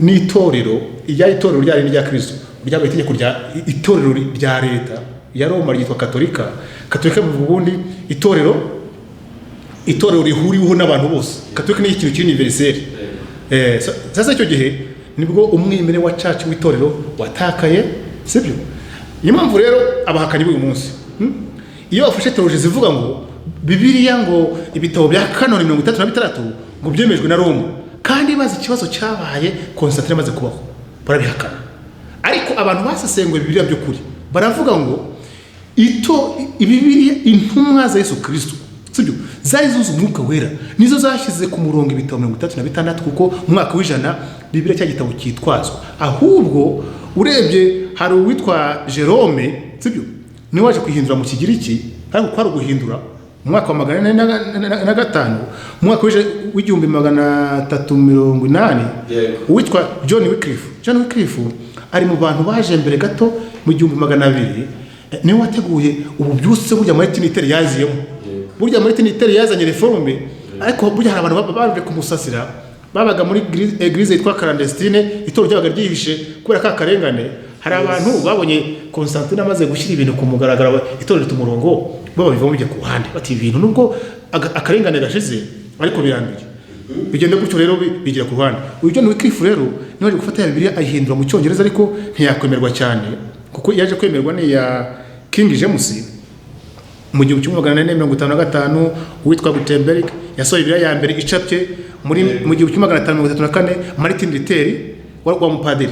n'itorero ryari rya Kristo ryabaye itegeko rya itorero rya leta ya Roma ryitwa Katolika. Katolika mu Burundi itorero rihuriweho n'abantu bose. Katolika ni ikintu kiri universel. Sasa icyo gihe nibwo umwimere wa church w'itorero watakaye, sibyo? Impamvu rero abahakanye b'uyu munsi iyo bafashe teoloji zivuga ngo Bibiliya ngo ibitabo bya kanoni 36 ngo byemejwe na Roma, kandi bazi ikibazo cyabaye Constantine amaze kubaho, barabihakana. Ariko abantu basesenguye Bibiliya by'ukuri baravuga ngo Bibiliya intumwa za Yesu Kristo, sibyo, zari zuzu umwuka wera, nizo zashyize ku murongo ibitabo 36 kuko umwaka w'ijana Bibiliya cya gitabo cyitwazwa. Ahubwo urebye hari uwitwa Jerome, sibyo, ni waje kwihindura mu Kigiriki, ariko kwari guhindura umwaka wa 405 umwaka w'igihumbi 380 uwitwa John Wycliffe ari mu bantu baje mbere gato mu 200 niwe wateguye ububyutse burya Martin Luther yaziyemo. Burya Martin Luther yazanye reforme, ariko burya hari abantu baje kumusasira babaga muri eglise yitwa clandestine, itoro ryabaga ryihishe kubera ka karengane. Hari abantu babonye Constantine amaze gushyira ibintu ku mugaragaro, itoro rita umurongo baba bivamo bijya ku ruhande, bati ibintu nubwo akarengane gashize ariko birambiye bigenda gutyo rero bigira ku ruhande. Uyu John Wycliffe rero niwe gufata ya Bibiliya ayihindura mu Cyongereza, ariko ntiyakwemerwa cyane kuko yaje kwemerwa ni ya King James mu 1455. Uwitwa Gutenberg yasohoye Bibiliya ya mbere icapye muri mu 1534. Martin Luther wa mupadiri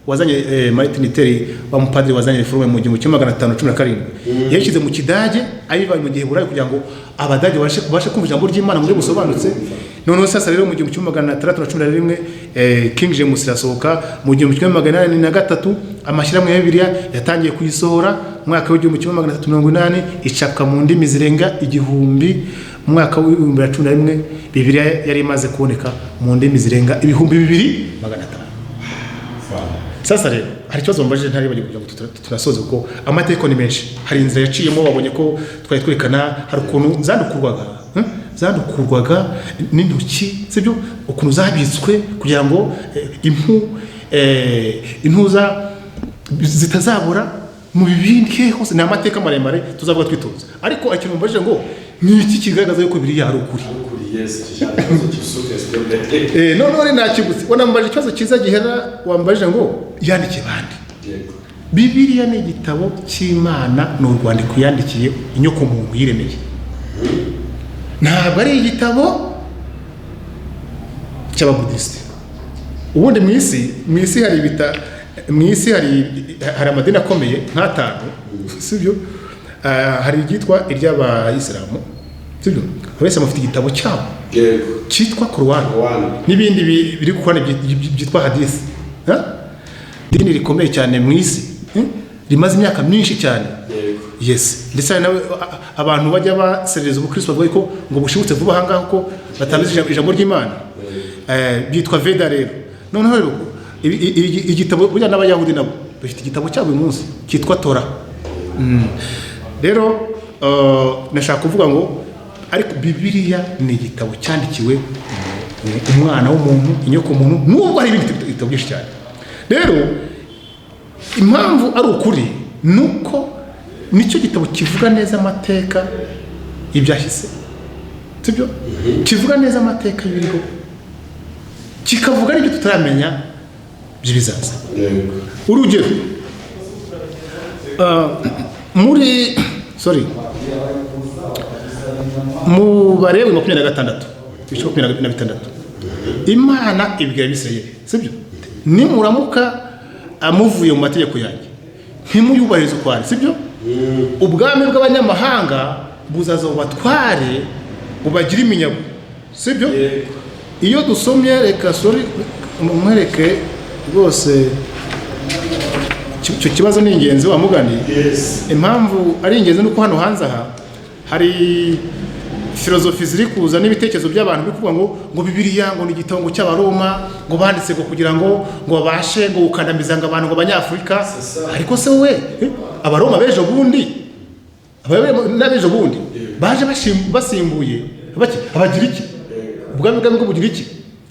wazanye Martin Luther wa mupadiri wazanye reforme mu 1517 yashyize mu Kidage ayiva mu gihe burayi kugira ngo abadage bashe kumva ijambo ry'Imana muri busobanutse. Noneho sasa rero mu 1611 King James yasohoka mu 1883. Amashyirahamwe ya Bibiliya yatangiye kuyisohora mwaka wa 1380 icapwa mu ndimi zirenga igihumbi. Mwaka wa 2011 Bibiliya yari imaze kuboneka mu ndimi zirenga 2500. Sasa rero hari ikibazo mbaje ntari bagiye kugira ngo turasoze uko amateko ni menshi. Hari inzira yaciyemo babonye ko twari twerekana hari ukuntu zandukurwaga n'intoki, sibyo, ukuntu zabitswe kugira ngo intuza zitazabura mu bibindi hose. Ni amateka maremare tuzavuga twitonze, ariko ikintu mbaje ngo ni iki kigaragaza yuko Bibiliya ari ukuri. None nakibutse wanambaje ikibazo cyiza gihera, wambaje ngo yandike bande. Bibiliya ni igitabo cy'Imana, ni urwandiko yandikiye inyoko muntu yiremeye. Ntabwo ari igitabo cy'ababudiste. Ubundi mwisi hari amadini akomeye nk'atanu, sibyo? Hari iryitwa iry'abayisilamu, sibyo, bose bafite igitabo cyabo cyitwa Quran, n'ibindi biri gukora byitwa hadith. Dini rikomeye cyane mu isi, rimaze imyaka myinshi cyane. Yes, ndetse nawe abantu bajya baserereza ubukristo bavuga ko ngo bushibutse vuba hanga ko batameze ijambo ry'Imana, byitwa Veda. Rero noneho rero igitabo burya n'abayahudi nabo bafite igitabo cyabo uyu munsi cyitwa Torah. Rero nashaka kuvuga ngo ariko Bibiliya ni igitabo cyandikiwe umwana w'umuntu, inyoko muntu, nubwo hari ibindi bitabo byinshi cyane. Rero impamvu ari ukuri nuko nicyo gitabo kivuga neza amateka y'ibyahise, sibyo, kivuga neza amateka y'ibiriho, kikavuga n'ibyo tutaramenya by'ibizaza. Urugero mu Balewi 26 ibice 26 Imana ibwira Abisirayeli, sibyo, nimuramuka amuvuye mu mategeko yanjye ntimuyubahirize uko ari, sibyo, ubwami bw'abanyamahanga buzaza bubatware bubagira iminyago, sibyo. Iyo dusomye reka mwereke rwose icyo kibazo ni ingenzi wa mugani. Impamvu ari ingenzi nuko hano hanze aha hari filozofi ziri kuza n'ibitekerezo by'abantu bikuvuga ngo Bibiliya ngo ni igitabo cy'Abaroma ngo banditse ngo kugira ngo babashe ngo ukandamiza ngo abantu ngo Abanyafurika. Ariko se we Abaroma bejo bundi n'abejo bundi baje basimbuye abagira iki? Ubwami bwo bugira iki?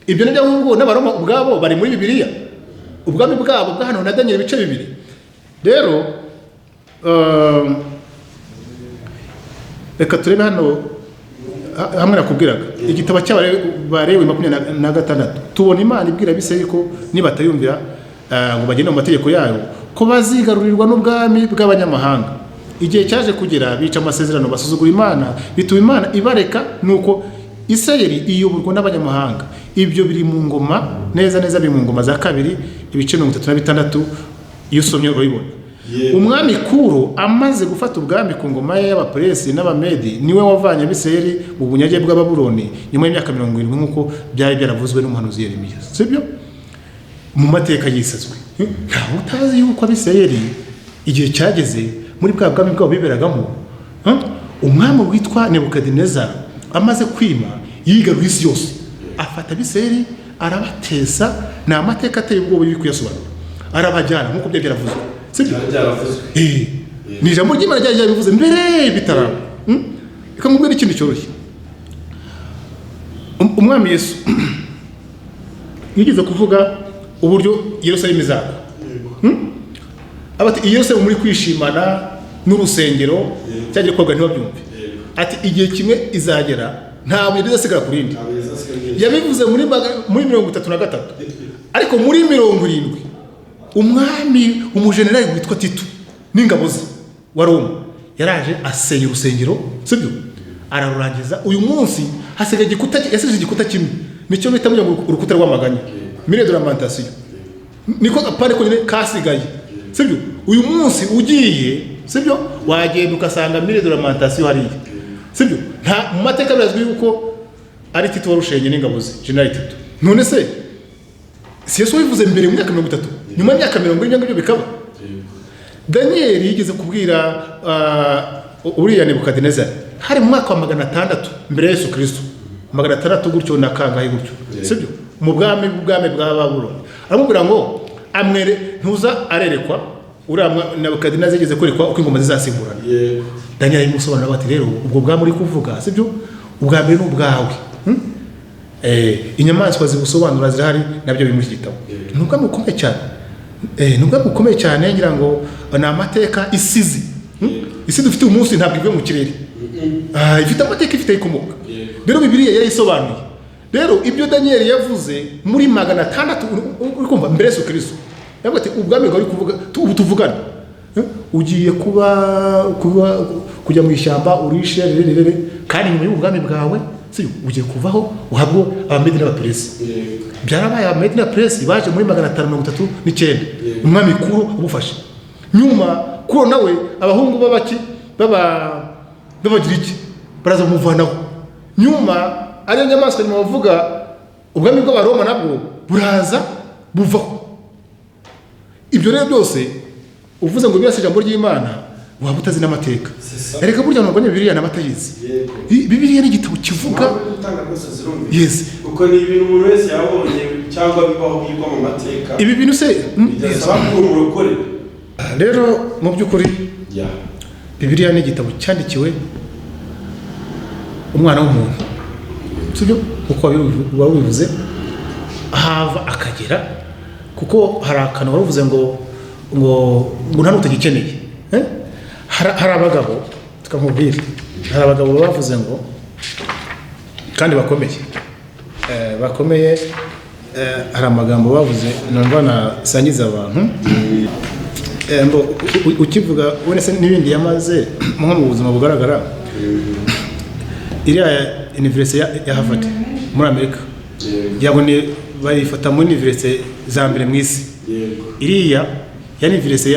Ibyo nabyo ngo n'Abaroma ubwabo bari muri Bibiliya. Ubwami bwabo bwa hano na Daniel ibice 2 rero reka turebe hano hamwe nakubwiraga igitabo cy'Abalewi 26 tubona Imana ibwira Abisirayeli ko nibatayumvira ngo bagende mu mategeko yayo ko bazigarurirwa n'ubwami bw'abanyamahanga. Igihe cyaje kugera bica amasezerano basuzugura Imana, bituma Imana ibareka, nuko Isirayeli iyoborwa n'abanyamahanga. Ibyo biri mu ngoma neza biri mu ngoma za kabiri ibice 36 iyo usomye urabibona. Umwami Kuro amaze gufata ubwami ku ngoma y'Abaperesi n'Abamedi niwe wavanye Abisirayeli mu bunyage bw'Ababuloni nyuma y'imyaka 70 nk'uko byari byaravuzwe n'umuhanuzi Yeremiya. Sibyo? Mu mateka yisazwe. Ntawe utazi yuko Abisirayeli igihe cyageze muri bwa bwami bwabo biberagamo, umwami witwa Nebukadinezar amaze kwima yigarura isi yose, afata Abisirayeli arabatesa. Ni amateka ateye ubwoba biri kuyasobanura. Arabajyana nk'uko byari byaravuzwe. Sibyo? Ni ijambo ry'Imana ryari bivuze mbere bitaraba. Reka mubwire ikintu cyoroshye. Umwami Yesu yigeze kuvuga uburyo Yerusalemu izaba. Abati Yerusalemu muri kwishimana n'urusengero cyagiye koga ntibabyumve. Ati igihe kimwe izagera nta buye rizasigara ku rindi. Yabivuze muri 33. Ariko muri 70 umwami umujenerali witwa Tito n'ingabo ze wa Roma yaraje asenya urusengero, sibyo? Ararurangiza. Uyu munsi hasigaye igikuta, yasije igikuta kimwe, nicyo bita mu urukuta rw'amaganya, mire de lamentation, niko apare ko nyine kasigaye, sibyo? Uyu munsi ugiye, sibyo, wagenda ukasanga mire de lamentation hariya, sibyo? Nta mu mateka birazwi yuko ari Tito warushenye n'ingabo ze, General Tito. None se si Yesu wivuze mbere mu myaka 30, nyuma y'imyaka 40 ngibyo bikaba. Daniel yigeze kubwira uriya Nebukadinezar hari mu mwaka wa 600 mbere ya Yesu Kristo, 600 gutyo na kangahe gutyo, sibyo? Mu bwami bwa Babuloni aramubwira ngo amwere ntuza arerekwa uriya Nebukadinezar yigeze kwerekwa uko ingoma zizasimburana. Daniel yimusobanura bati rero ubwo bwami uri kuvuga, sibyo? Ubwa mbere n'ubwawe. Inyamaswa zibusobanura zirahari nabyo biri muri gitabo. Nubwo mukomeye cyane. Nubwo mukomeye cyane ngira ngo na amateka isizi. Isi dufite umunsi ntabwo ivuye mu kirere. Ifite amateka ifite ikomoka. Rero Bibiliya yari isobanuye. Rero ibyo Daniel yavuze muri 600 uri kumva mbere Yesu Kristo. Yavuga ati ubwami bwari kuvuga ubu tuvugana. Ugiye kujya mu ishyamba urishe rere kandi nyuma y'ubwami bwawe si ugiye kuvaho uhabwo Abamedi n'Abaperesi. Byarabaye Abamedi n'Abaperesi baje muri 539 umwami Kuro ubufashe. Nyuma Kuro nawe abahungu babaki babagiriki baraza muvanaho. Nyuma ari nyamaswa nyuma bavuga ubwami bw'Abaroma nabwo buraza buvaho. Ibyo rero byose uvuze ngo byose ijambo ry'Imana waba utazi n'amateka. Ereka burya ntabwo Bibiliya n'abatayizi. Bibiliya ni igitabo kivuga yes uko ni ibintu umuntu wese yabonye cyangwa bibaho bigwa mu mateka. Ibi bintu se urukore. Rero mu by'ukuri Bibiliya ni igitabo cyandikiwe umwana w'umuntu, sibyo? Uko wabivuze hava akagera, kuko hari akantu waruvuze ngo nta n'utagikeneye. Hari abagabo tukamubwira, hari abagabo bavuze ngo kandi bakomeye hari amagambo bavuze numva nasangiza abantu ukivuga ubone se n'ibindi yamaze nko mu buzima bugaragara. Iriya university ya Harvard muri Amerika yabone bayifata muri university za mbere mu isi. Iriya ya university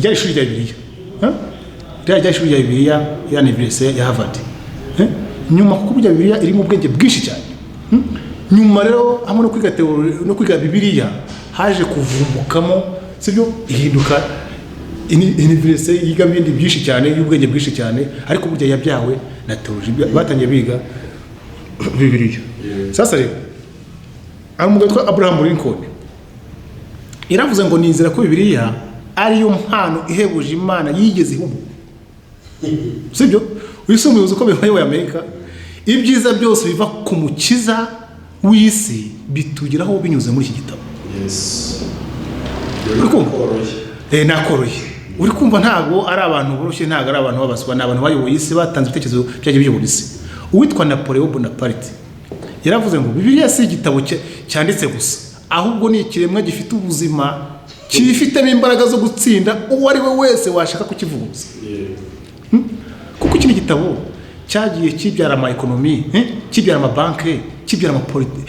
ya ishuri rya Bibiliya, rya ishuri rya Bibiliya ya university ya Harvard. Nyuma kuko burya Bibiliya iri mu bwenge bwinshi cyane. Nyuma rero hamwe no kwiga teology no kwiga Bibiliya haje kuvumbukamo, sibyo, ihinduka university yiga ibindi byinshi cyane y'ubwenge bwinshi cyane, ariko burya yabyawe na teology batangiye biga Bibiliya. Sasa rero umugabo witwa Abraham Lincoln iravuze ngo nizera ko Bibiliya ariyo mpano ihebuje Imana yigeze ihubu, sibyo? Wisumuye uko bibaye Amerika, ibyiza byose biva ku mukiza w'isi bitugeraho binyuze muri iki gitabo. Yes. Nakoroye. uri kumva ntago ari abantu boroshye, ntago ari abantu babaswa, ni abantu bayoboye isi, batanze ibitekerezo byagiye biyobora isi. Uwitwa Napoleon Bonaparte yaravuze ngo Bibiliya si igitabo cyanditse gusa, ahubwo ni ikiremwa gifite ubuzima, kifitemo imbaraga zo gutsinda uwo ari we wese washaka kukivuguruza. Kuko iki gitabo cyagiye kibyara ama ekonomi, kibyara ama banke, kibyara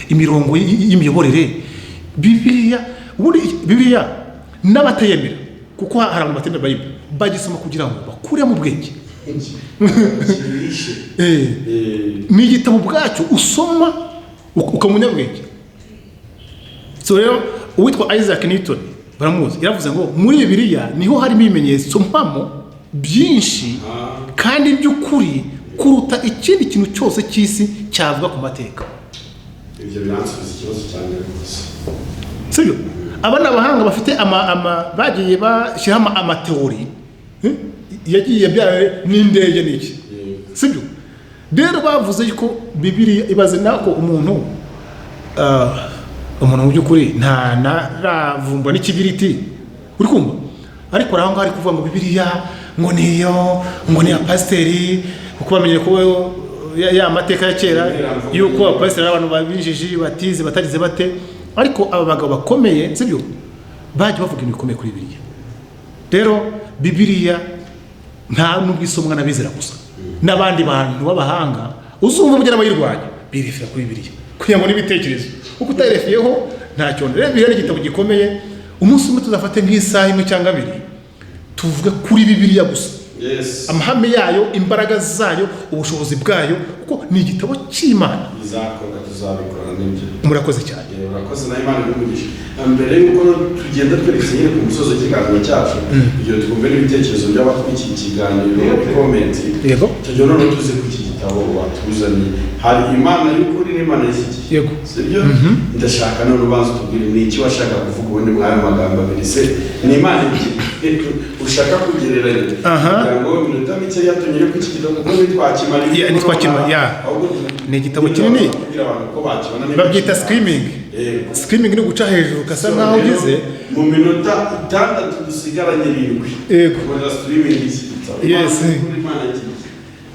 imirongo y'imiyoborere. Bibiliya n'abatayemera, kuko hari abantu batemera Bible, bagisoma kugira ngo bakuremo ubwenge. Ni igitabo bwacyo usoma ukamenya ubwenge. So rero uwitwa Isaac Newton baramuzi, yaravuze ngo muri Bibiliya niho harimo ibimenyetso mpamo byinshi kandi by'ukuri kuruta ikindi kintu cyose cy'isi cyavuga ku mateka. Ibyo biransubiza ikibazo cyane rwose. Sibyo? Abana abahanga bafite bagiye bashyiraho amateori yagiye byara n'indege n'iki. Sibyo? Rero bavuze yuko Bibiliya ibaze nako umuntu mu by'ukuri nta naravumba n'ikibiriti, uri kumva, ariko aho ngaho ari kuvuga ngo Bibiliya ngo ni ya pasiteri, kuko bamenye ko ya mateka ya kera yuko abapasiteri abantu babinjiji batize batagize bate, ariko aba bagabo bakomeye sibyo baje bavuga ibintu bikomeye kuri Bibiliya. Rero Bibiliya nta n'ubwisomwa n'abizera gusa, n'abandi bantu b'abahanga uzumva mugera bayirwanya birifira kuri Bibiliya kugira ngo n'ibitekerezo uko utarefiyeho ntacyo. Rero Bibiliya ni igitabo gikomeye. Umunsi umwe tuzafate nk'isaha imwe cyangwa abiri tuvuga kuri Bibiliya gusa, amahame yayo, imbaraga zayo, ubushobozi bwayo, kuko ni igitabo cy'Imana. Bizakorwa, tuzabikora n'ibyo. Murakoze cyane. Murakoze na Imana n'umugisha. Mbere y'uko tugenda twerekeye ku musozo w'ikiganiro cyacu, kugira ngo twumve n'ibitekerezo by'abakurikiye ikiganiro muri comment, tujya noneho tuze ku iki gitabo watuzaniye. Hari Imana y'ukuri n'Imana y'iki. Yego. Sibyo? Ndashaka none ubanza tubwire ni iki washaka kuvuga ubundi mwayo magambo abiri se ni Imana ushaka kugereranya. Kugira ngo iminota mike yatunyere ku iki gitabo kuko nitwakimara. Ni igitabo kinini babyita screaming. Screaming ni guca hejuru kasa nkaho ugize mu minota 6 dusigaranye 7. Yego. Kwa screaming iki gitabo. Yes.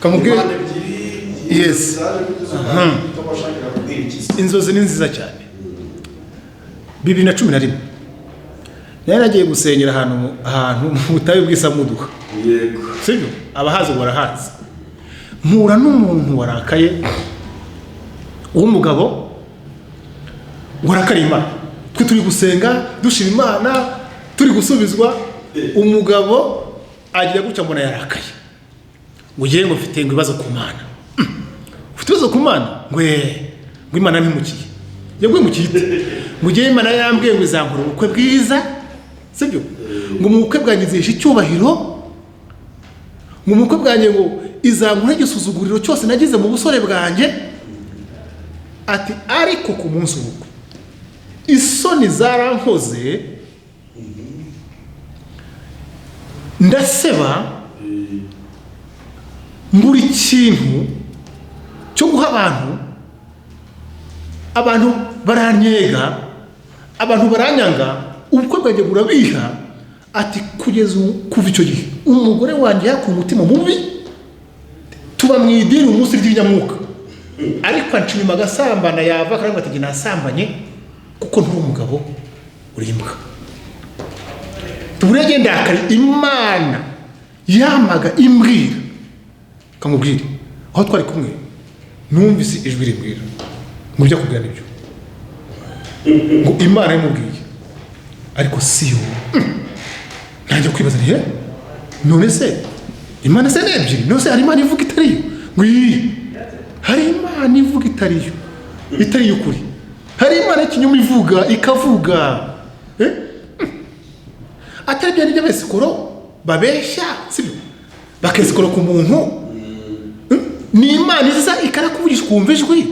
Kamubwire. Yes. Inzozi ni nziza cyane. 2011 naragiye gusengera ahantu mu butayu bw'Isamuduha. Yego. Sibyo? Abahazi barahazi. Mpura n'umuntu warakaye w'umugabo warakariye Imana. Twe turi gusenga dushima Imana, turi gusubizwa, umugabo agira gutya mbona yarakaye. Mugiye ngo mfite ibibazo ku Mana. Ufite ibibazo ku Mana? Ngo Imana ntimukiye. Yabwiye mukite. Mugiye Imana yambwiye ngo izankora ubukwe bwiza. Sibyo? Ngo mu bukwe bwangize icyubahiro. Mu bukwe bwanjye ngo izankora igisuzuguriro cyose nagize mu busore bwanjye. Ati ariko ku munsi w'ubukwe isoni zarankoze, ndaseba, mbura ikintu cyo guha abantu baranyega, abantu baranyanga, ubukwe bwanjye burabiha. Ati kugeza kuva icyo gihe umugore wanjye yakuye umutima mubi, tuba mu idini umunsi ry'inyamwuka, ariko anshima agasambana yava kandi ati nasambanye kuko nturi umugabo urimbwa. Tuburege ndakari Imana yamaga imbwira, kamubwire aho twari kumwe numvise ijwi rimbwira ngo byo kubwira nibyo, ngo Imana yamubwiye ariko siyo. Nanjye kwibaza nti none se Imana se nebyiri, none se hari Imana ivuga itariyo? Ngo hari Imana ivuga itariyo ukuri. Hari Imana ikinyoma ivuga ikavuga. Atari bya nibyo besikoro babeshya, sibyo? Bakesikoro ku muntu. Ni Imana iza ikarakuvugisha kumva ijwi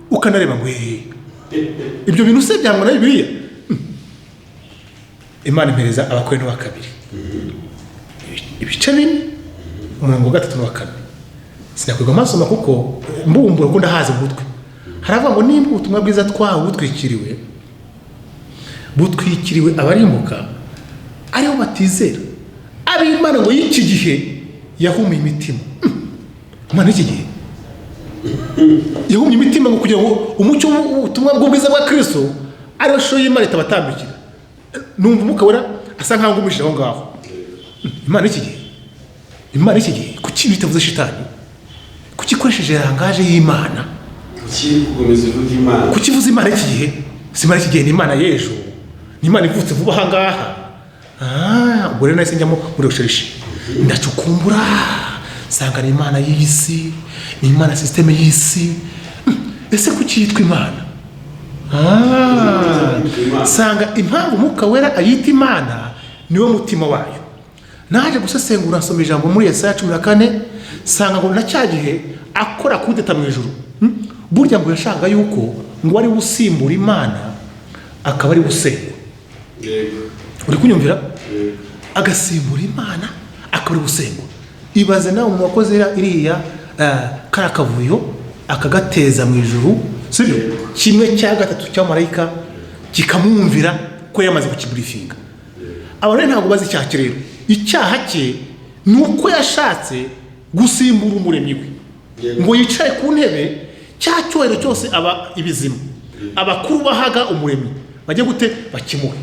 ukanareba ngo ibyo bintu se byangwa na Bibiliya. Imana impereza Abakorinto wa 2 ibice 4 umurongo wa 3 na 4. Sinakwirwa amasoma kuko mbumbura ko ndahaza ubutwe. Haravuga ngo nimba ubutumwa bwiza twawe butwikiriwe abarimbuka ariho batizera, ari Imana ngo y'iki gihe yahumuye imitima. Imana y'iki gihe yahumye imitima ngo kugira ngo umucyo w'ubutumwa bw'ubwiza bwa Kristo ariwo shusho y'Imana itabatambikira. Numva Umwuka Wera asa nkaho ngumishije aho ngaho. Imana y'iki gihe, Imana y'iki gihe kuki bitavuze shitani, kuki ikoresheje rangaje y'Imana, kuki kugomeza ivuga Imana, kuki ivuze Imana y'iki gihe? Si Imana y'iki gihe, ni Imana y'ejo, ni Imana ivutse vuba aha ngaha. Ubwo rero nahise njyamo muri recherche ndacukumbura nsanga ni Imana y'isi, ni Imana systeme y'isi. Ese kuki yitwa Imana? Sanga impamvu Umwuka Wera ayita Imana niwo mutima wayo. Naje gusesengura nsoma ijambo muri Yesaya 14 sanga ngo na cyagihe akora kudeta mu ijuru. Burya ngo yashanga yuko ngo ari usimbura Imana akaba ari usengwa. Uri kunyumvira? Agasimbura Imana akaba ari usengwa. Ibaze nawe mu wakoze iriya karakavuyo akagateza mu ijuru, sibyo? Kimwe cya gatatu cya marayika kikamwumvira ko yamaze kukiburifinga. Abantu ntabwo bazi icyaha rero. Icyaha cye nuko yashatse gusimbura umuremyi we. Ngo yicaye ku ntebe cya cyubahiro cyose aba ibizima. Abakuru bahaga umuremyi bajye gute bakimuhe.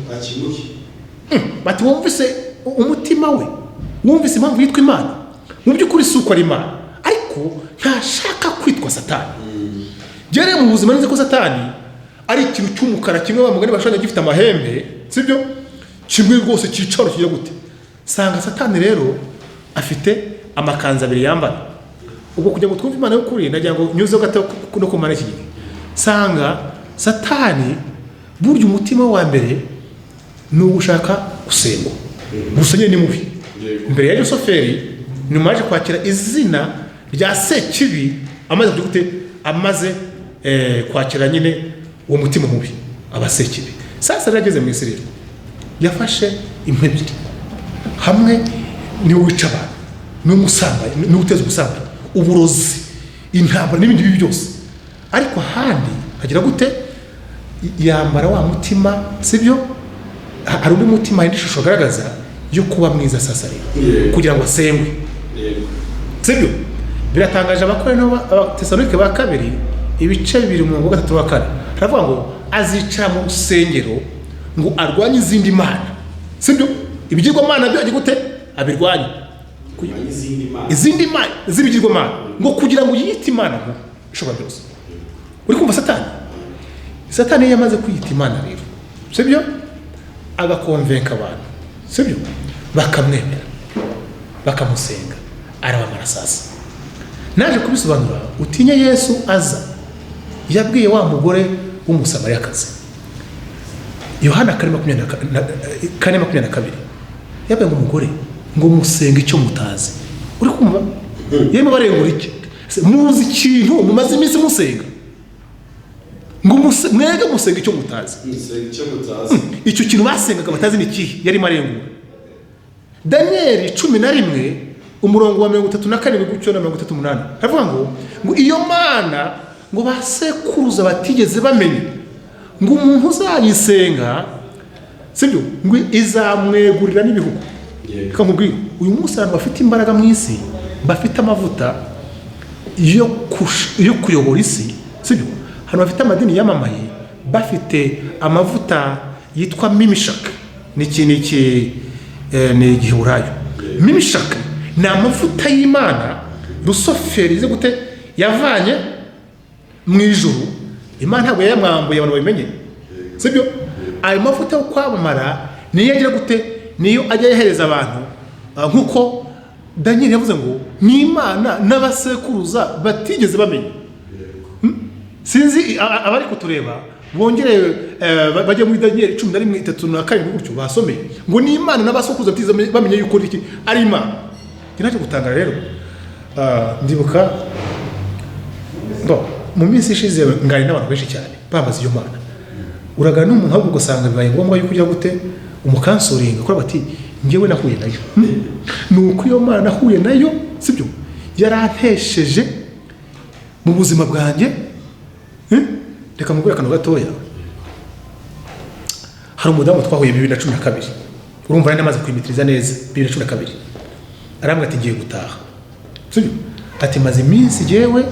Bati wumvise umutima we, wumvise impamvu yitwa Imana. Mu by'ukuri si uko ari Imana, ariko ntashaka kwitwa Satani. Gere mu buzima nzi ko Satani ari ikintu cy'umukara kimwe bamugani bashanya gifite amahembe, sibyo? Kimwe rwose cyicaro kijya gute. Sanga Satani rero afite amakanza abiri yambara. Ubwo kujya ngo twumve Imana y'ukuri nagira ngo nyuzeho gato no kumara iki gihe. Sanga Satani burya umutima wa mbere ni ugushaka gusengwa. Gusa nyine ni mubi. Mbere ya Yosoferi nyuma yaje kwakira izina rya Sekibi amaze gute amaze kwakira nyine uwo mutima mubi abasekibi. Sasa yarageze mu Isirayeli yafashe impebyi hamwe ni wica abantu ni umusamba ni uteza ubusamba uburozi intambara n'ibindi bibi byose, ariko handi hagira gute yambara wa mutima, sibyo? Hari undi mutima indi shusho agaragaza yo kuba mwiza sasa rero kugira ngo asengwe, sibyo? Biratangaje Abatesalonike ba kabiri ibice 2:3-4 haravuga ngo azicara mu rusengero ngo arwanye izindi mana, sibyo? Ibigirwa mana byo agiye gute abirwanye izindi mana zibigirwa mana ngo kugira ngo yite Imana ngo ishobora byose. Uri kumva Satani yamaze kwita Imana rero, sibyo? Agakonvenka abantu, sibyo? Bakamwemera bakamusenga arabamara sasa. Naje kubisobanura utinya Yesu aza yabwiye wa mugore w'umusamariyakazi Yohana 4:22 yabwiye umugore ngo musenge icyo mutazi. Uri kumva? Yema barengura iki? Muzi ikintu mumaze iminsi musenga ngo mwege musenga icyo mutazi. Icyo kintu basengaga batazi ni kihe? Yari marengura. Daniel 11:34-38 havuga ngo iyo mana ngo basekuruza batigeze bamenye ngo umuntu uzayisenga, sibyo? Ngo izamwegurira n'ibihugu. Kamubwira uyu munsi abantu bafite imbaraga mu isi bafite amavuta yo kuyobora isi, sibyo? Hano bafite amadini yamamaye bafite amavuta yitwa Mimishak. Ni igihurayo. Mimishak ni amavuta y'Imana Rusoferi ze gute yavanye mu ijuru. Imana ntabwo yayamwambuye abantu babimenye, sibyo? Ayo mavuta yo kwamamara niyo agira gute niyo ajya yahereza abantu nkuko Daniel yavuze ngo ni Imana n'abasekuruza batigeze bamenye. Sinzi abari kutureba bongere bajye muri Daniel 11:3-4 gutyo basome ngo ni Imana n'abasekuruza batigeze bamenye yuko iki ari Imana. Kinaje gutangara rero ndibuka mu minsi ishize ngari n'abantu benshi cyane bambaza iyo Mana. Uragana n'umuntu ahubwo gusanga bibaye ngombwa yuko ujya gute umukansoringa kora bati ngewe nahuye nayo. Nuko iyo Mana nahuye nayo, sibyo? Yarantesheje mu buzima bwanjye. Reka mubwira akantu gatoya. Hari umudamu twahuye 2012. Urumva nari namaze kwimitiriza neza 2012. arambwira ati ngiye gutaha sibyo ati maze iminsi jewe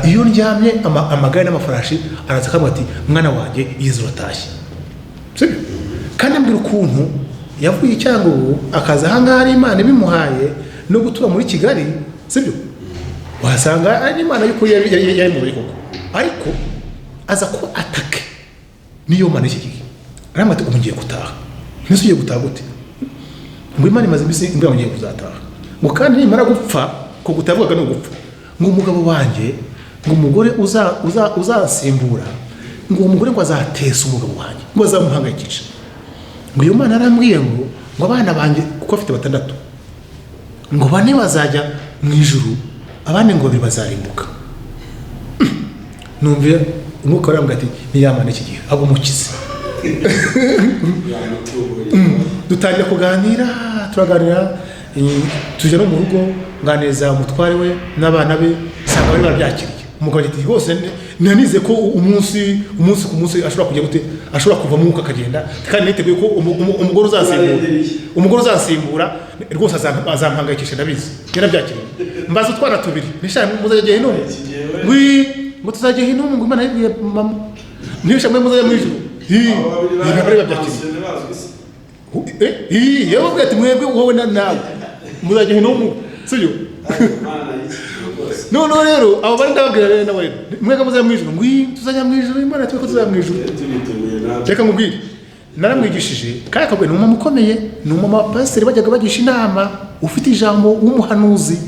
iyo ndyamye amagare n'amafarashi araza akambwira ati mwana wanjye yize uratashye sibyo kandi ambwira ukuntu yavuye icyangugu akaza ahangaha ari Imana ibimuhaye no gutura muri Kigali sibyo wasanga ari Imana y'ukuri yari mu koko ariko aza ko atake niyo Mana iki gihe arambwira ati ubu ngiye gutaha nese ugiye gutaha gute ngo Imana imaze iminsi imbwira ngiye kuzataha ngo kandi nimara gupfa ko gutavuga no gupfa ngo umugabo wanjye ngo umugore uzasimbura ngo umugore ngo azatesa umugabo wanjye ngo azamuhangayikisha ngo iyo Mana arambwiye ngo abana banjye kuko afite 6 ngo 4 bazajya mu ijuru abandi ngo 2 bazarimbuka numvira umwuka arambwira ati niyamana iki gihe abo mukize dutangira kuganira turaganira tujya no mu rugo nganiriza umutware we n'abana be sanga bari barabyakiriye umugabo ati rwose nanize ko umunsi ku munsi ashobora kujya gute ashobora kuva mu mwuka akagenda kandi niteguye ko umugore uzasimbura rwose azampangayikisha ndabizi yarabyakiriye mbaza utwana tubiri nishaka muzajya hino ngo tuzajya hino ngo Imana yibwiye mama nisha mwe muzajya mu ijuru bari babyakiriye yewe bwati mwebwe wowe nawe muzajya hino sibyo no rero abo bari ndababwira rero nawe mwega muzajya mu ijuru ngo tuzajya mu ijuru Imana twe ko tuzajya mu ijuru reka nkubwire naramwigishije kandi akabwe n'umama ukomeye n'umama pasiteri bajyaga bagisha inama ufite ijambo w'umuhanuzi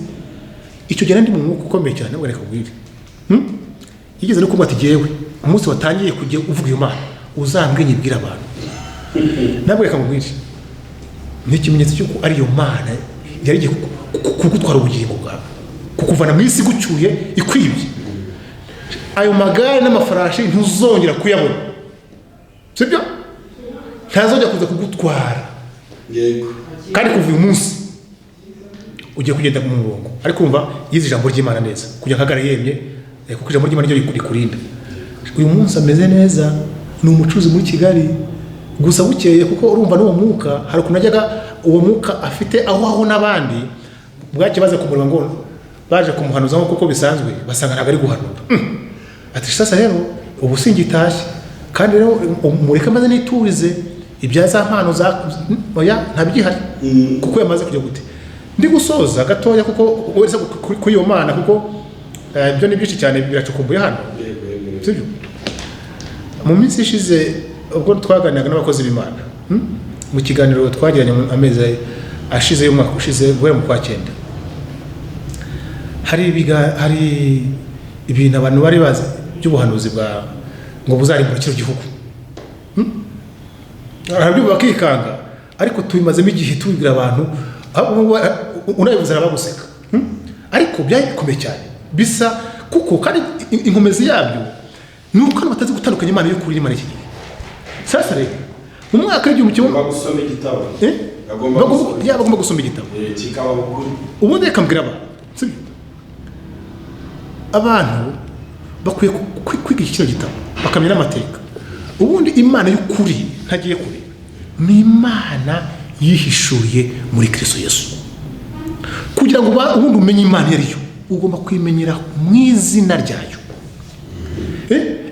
icyo gihe ndi mu mwuka ukomeye cyane nabwo reka nkubwire yigeze no kuba ati jewe umunsi watangiye kujya uvuga iyo Mana uzambwenye bwira abantu nabwo reka nkubwire ni ikimenyetso cy'uko ari iyo Mana yari igiye kugutwara ubugingo bwawe kukuvana mu isi gucyuye ikwibye ayo magare n'amafarashi ntuzongera kuyabona sibyo ntazongera kuza kugutwara yego kandi kuva uyu munsi ugiye kugenda mu murongo ariko umva yize ijambo ry'Imana neza kujya kagara yemye kuko ijambo ry'Imana ryo rikurinda uyu munsi ameze neza ni umucuruzi muri Kigali gusa bukeye kuko urumva n'uwo mwuka hari ukuntu ajyaga uwo mwuka afite aho n'abandi bwake baze kumurwa ngo baje kumuhanuza nko kuko bisanzwe basanga ntabwo ari guhanura ati sasa rero ubu singitashye kandi rero mureka maze niturize ibyaza mpano za oya ntabigihari kuko yamaze kujya gute ndi gusoza gatoya kuko wese kuri iyo Mana kuko ibyo ni byinshi cyane biracukumbuye hano sibyo mu minsi ishize ubwo twaganiraga n'abakozi b'Imana mu kiganiro twagiranye amezi ashize y'umwaka ushize guhera mu kwa 9 hari ibintu abantu bari bazi by'ubuhanuzi bwa ngo buzarimbura kino gihugu arabyo bakikanga ariko tubimazemo igihe tubibwira abantu unabivuze arabaguseka ariko byakomeye cyane bisa kuko kandi inkomezi yabyo nuko batazi gutandukanya Imana y'ukuri n'Imana iki gihe sasa rero mu mwaka w'igihumbi kimwe gusoma igitabo bagomba gusoma igitabo kikaba ukuri ubundi reka mbwira abantu bakwiye kwiga iki gitabo bakamenya n'amateka ubundi Imana y'ukuri ntagiye kure ni Imana yihishuriye muri Kristo Yesu kugira ngo ubundi umenye Imana yariyo ugomba kwimenyera mu izina ryayo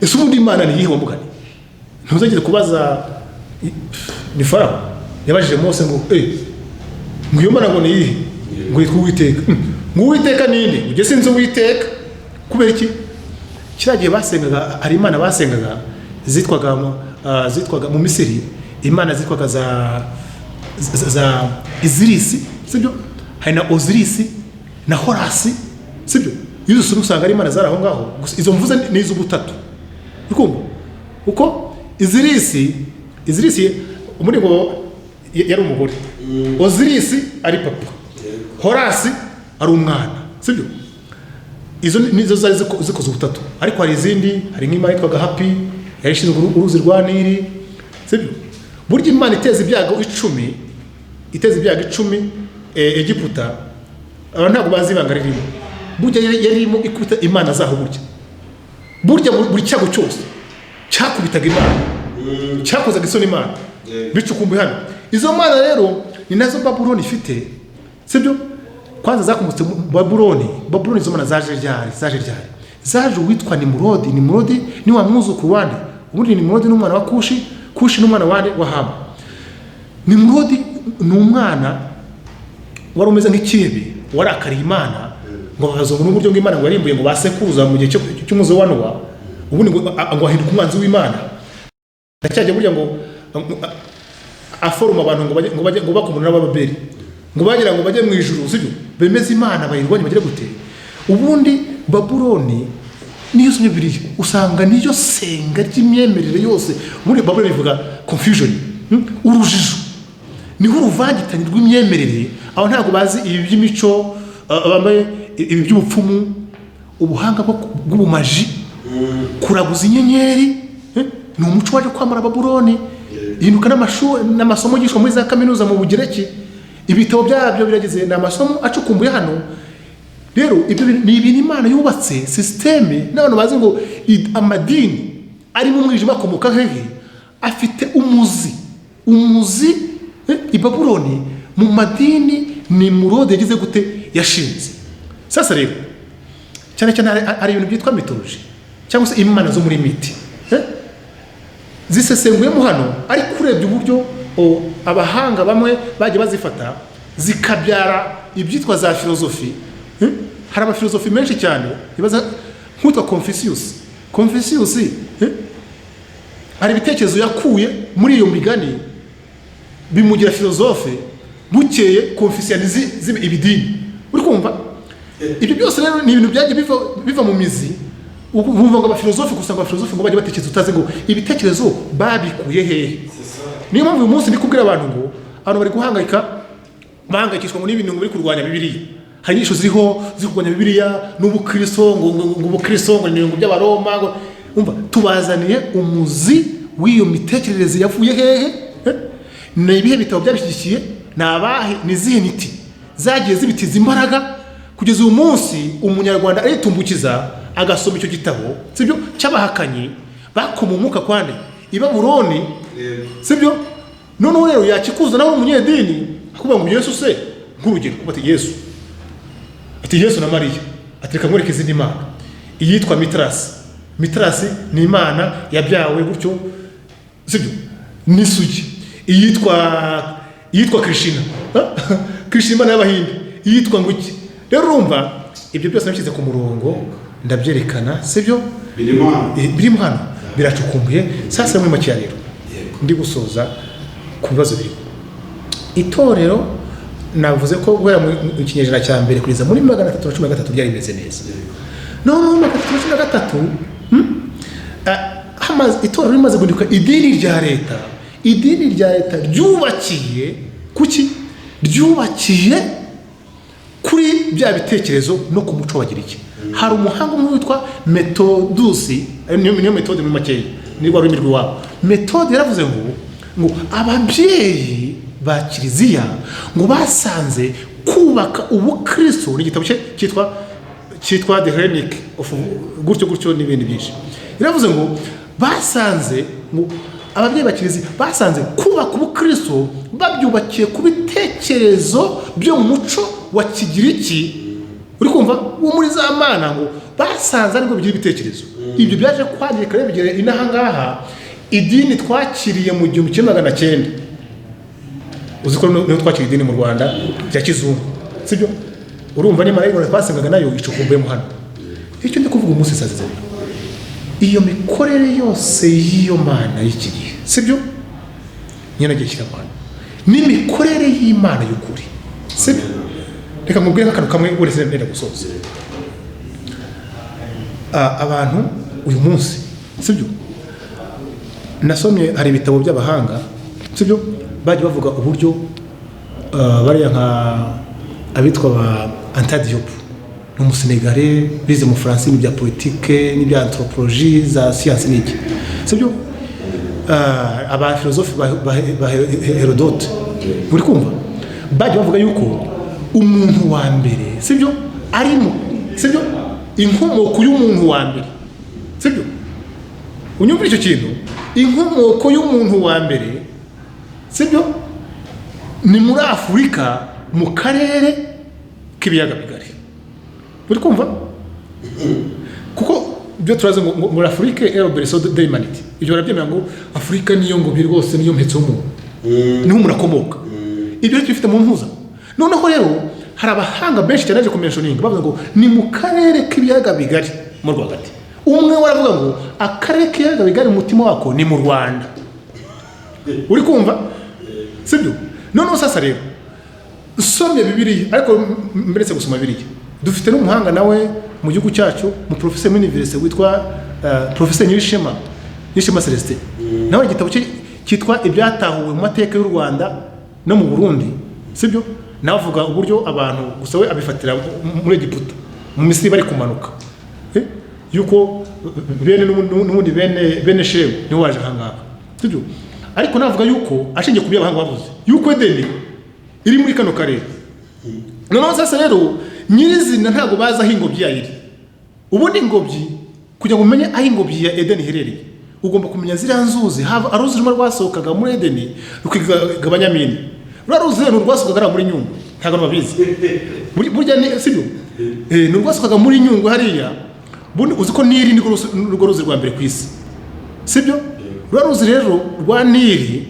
ese ubundi Imana ni yihe wamugani ntuzageze kubaza ni Farawo yabajije Mose ngo ngo iyo Mana ngo ni yihe ngo yitwa Uwiteka ngo Uwiteka ninde ujye sinzi Uwiteka kubera iki kiragiye basengaga ari Imana basengaga zitwaga mu Misiri Imana zitwaga za Izirisi sibyo hari na Ozirisi na Horasi sibyo izo usanga ari Imana zari aho ngaho izo mvuze ni iz'ubutatu ukumva uko Izirisi umuri ngo yari umugore Ozirisi ari papa Horasi ari umwana sibyo izo nizo zari zikoze ubutatu ariko hari izindi hari nk'Imana yitwaga Happy yarishinzwe uruzi rwa Nili sibyo burya Imana iteza ibyago 10 Egiputa abantu ntabwo bazi ibanga ririmo burya yarimo ikubita Imana zaho burya buri cyago cyose cyakubitaga Imana cyakozaga isoni Imana bicukumbuye hano izo Mana rero ni nazo Babuloni ifite sibyo kwanza zakomotse mu Babuloni zo mana zaje ryari zaje uwitwa Nimurodi ni wa mwuzukuru wande, ubundi Nimurodi n'umwana wa Kushi n'umwana wande wa Hamu. Nimurodi ni umwana wari umeze nk'ikirebe warakariye Imana, ngo bazonga n'uburyo bw'Imana ngo yarimbuye ngo basekuruza mu gihe cy'umuzo wa Nowa, ubundi ngo ahinduka umwanzi w'Imana. Ndacyajya burya ngo aforuma abantu ngo bakumuna n'Ababeli, ngo bagira ngo bajye mu ijuru, sibyo bemeze Imana bayirwanye bagire gute. Ubundi Babuloni niyo somye Bibiliya usanga niyo senga ry'imyemerere yose. Muri Babuloni bivuga confusion, urujijo, niho uruvangitanye rw'imyemerere. Aho ntabwo bazi ibi by'imico, bambaye ibi by'ubupfumu, ubuhanga bw'ubumaji, kuraguza inyenyeri. Ni umuco waje kwamara Babuloni, ihinduka n'amasomo yigishwa muri za kaminuza mu Bugereki. Ibitabo byabyo birageze n'amasomo acukumbuye hano. Rero ibyo ni ibintu Imana yubatse systeme, n'abantu bazi ngo amadini ari mu mwijima akomoka hehe, afite umuzi i Babuloni mu madini Nimurodi yagize gute yashinze. Sasa rero cyane ari ibintu byitwa mythology cyangwa se imana zo muri miti zisesenguyemo hano, ariko urebye uburyo abahanga bamwe bagiye bazifata zikabyara ibyitwa za filozofi. Hari abafilozofi menshi cyane ibaza nk'utwa Confucius hari ibitekerezo yakuye muri iyo migani bimugira filozofe, bukeye Confucianism ibidini. Uri kumva ibyo byose rero ni ibintu byagiye biva mu mizi. Bumva ngo abafilozofi gusa ngo abafilozofi ngo bajye batekereza utazi ngo ibitekerezo babikuye hehe. Niyo mpamvu uyu munsi ndi kubwira abantu ngo abantu bari bahangayikishwa ngo n'ibintu biri kurwanya Bibiliya. Hari inyisho ziriho zikurwanya Bibiliya n'ubukristo ngo ubukristo ngo ni ibintu by'Abaroma ngo umva tubazaniye umuzi w'iyo mitekerereze yavuye hehe. Ni ibihe bitabo byabishyigikiye, nabahe nizihe niti zagiye zibitiza imbaraga kugeza uyu munsi umunyarwanda aritumbukiza agasoma icyo gitabo, sibyo cy'abahakanyi bakoma umuka kwande i Babuloni, sibyo. None rero yakikuza nawe umunyedini akuvuga ngo Yesu se nk'urugero bati Yesu na Mariya atereka mwereka izindi mana iyitwa Mitrasi ni imana yabyawe gutyo, sibyo n'isugi. iyitwa Krishna imana y'Abahinde iyitwa nguki. Rero urumva ibyo byose nabishyize ku murongo ndabyerekana, sibyo birimo hano biracukumbuye. Sasa muri make rero ndi gusoza ku bibazo biri itorero. Navuze ko guhera mu kinyejana cya mbere kugeza muri 313 byari bimeze neza. No mu 313 itorero rimaze guhinduka idini rya leta ryubakiye kuki, ryubakiye kuri bya bitekerezo no ku muco wagira iki. Hari umuhanga umwe witwa Methodusi, niyo metode mu makeya ni rwa rurimi rw'iwabo. Metode yaravuze ngo ababyeyi ba Kiliziya ngo basanze kubaka ubukristo n'igitabo cyitwa The Hellenic of gutyo n'ibindi byinshi. Yaravuze ngo basanze ngo ababyeyi ba Kiliziya basanze kubaka ubukristo babyubakiye ku bitekerezo byo mu muco wa Kigiriki. Uri kumva wo muri za mana ngo basanze ariko bigira ibitekerezo. Ibyo byaje kwandika rero bigere inahangaha idini twakiriye mu 1900. Uziko no twakiriye idini mu Rwanda rya kizungu, sibyo. Urumva ni marayika twasengaga nayo icukumbuye mu hano. Icyo ndi kuvuga umunsi sazize iyo mikorere yose y'iyo mana y'iki gihe, sibyo nyine agiye kiramana n'imikorere y'Imana y'ukuri, sibyo. Reka mubwire nk'akantu kamwe uretse nenda gusoza. Abantu uyu munsi, sibyo, nasomye hari ibitabo by'abahanga, sibyo, baje bavuga uburyo bariya nka abitwa ba Antadiop n'umusenegale bize mu France n'ibya politique n'ibya anthropologie za science n'iki, sibyo. Aba philosophe ba Herodote, uri kumva baje bavuga yuko umuntu wa mbere, sibyo, arimo, sibyo, inkomoko y'umuntu wa mbere, sibyo. Unyumvira icyo kintu, inkomoko y'umuntu wa mbere, sibyo, ni muri Afurika mu karere k'ibiyaga bigari. Uri kumva? Kuko ibyo turazi ngo muri Afurika ero berceau de l'humanité. Ibyo barabyemera ngo Afurika niyo ngobyi rwose niyo mpetso mu. Niho murakomoka. Ibyo bifite mu mpuza. Noneho rero hari abahanga benshi cyane mentioning bavuga ngo ni mu karere k'ibiyaga bigari mu Rwanda. Umwe waravuga ngo akarere k'ibiyaga bigari umutima wako ni mu Rwanda. Uri kumva? Sibyo? Noneho sasa rero usomye Bibiliya ariko mberetse gusoma Bibiliya. Dufite n'umuhanga nawe mu gihugu cyacu mu professeur université witwa professeur Nyirishema Celestin. Nawe igitabo cyitwa ibyatahuwe mu mateka y'u Rwanda no mu Burundi. Sibyo? Navuga uburyo abantu gusa we abifatira muri Egiputa mu Misiri bari kumanuka. Yuko bene n'ubundi bene Shebu niho waje hangaha. Sibyo? Ariko navuga yuko ashingiye ku by'abahanga bavuze yuko Edeni iri muri kano karere. Noneho sasa rero nyirizina ntago baza aho ingobyi yari. Ubundi ingobyi kugira ngo umenye aho ingobyi ya Edeni iherereye ugomba kumenya ziriya nzuzi hava aruzi rumwe rwasohokaga muri Edeni rukigabanya mini. Rwaruzi rero rwasohokaga muri Nyungwe ntago babizi. Burya ni sibyo? Rwasohokaga muri Nyungwe hariya. Bundi uziko Nili ni rwo ruzi rwa mbere ku isi. Sibyo? Rwaruzi rero rwa Nili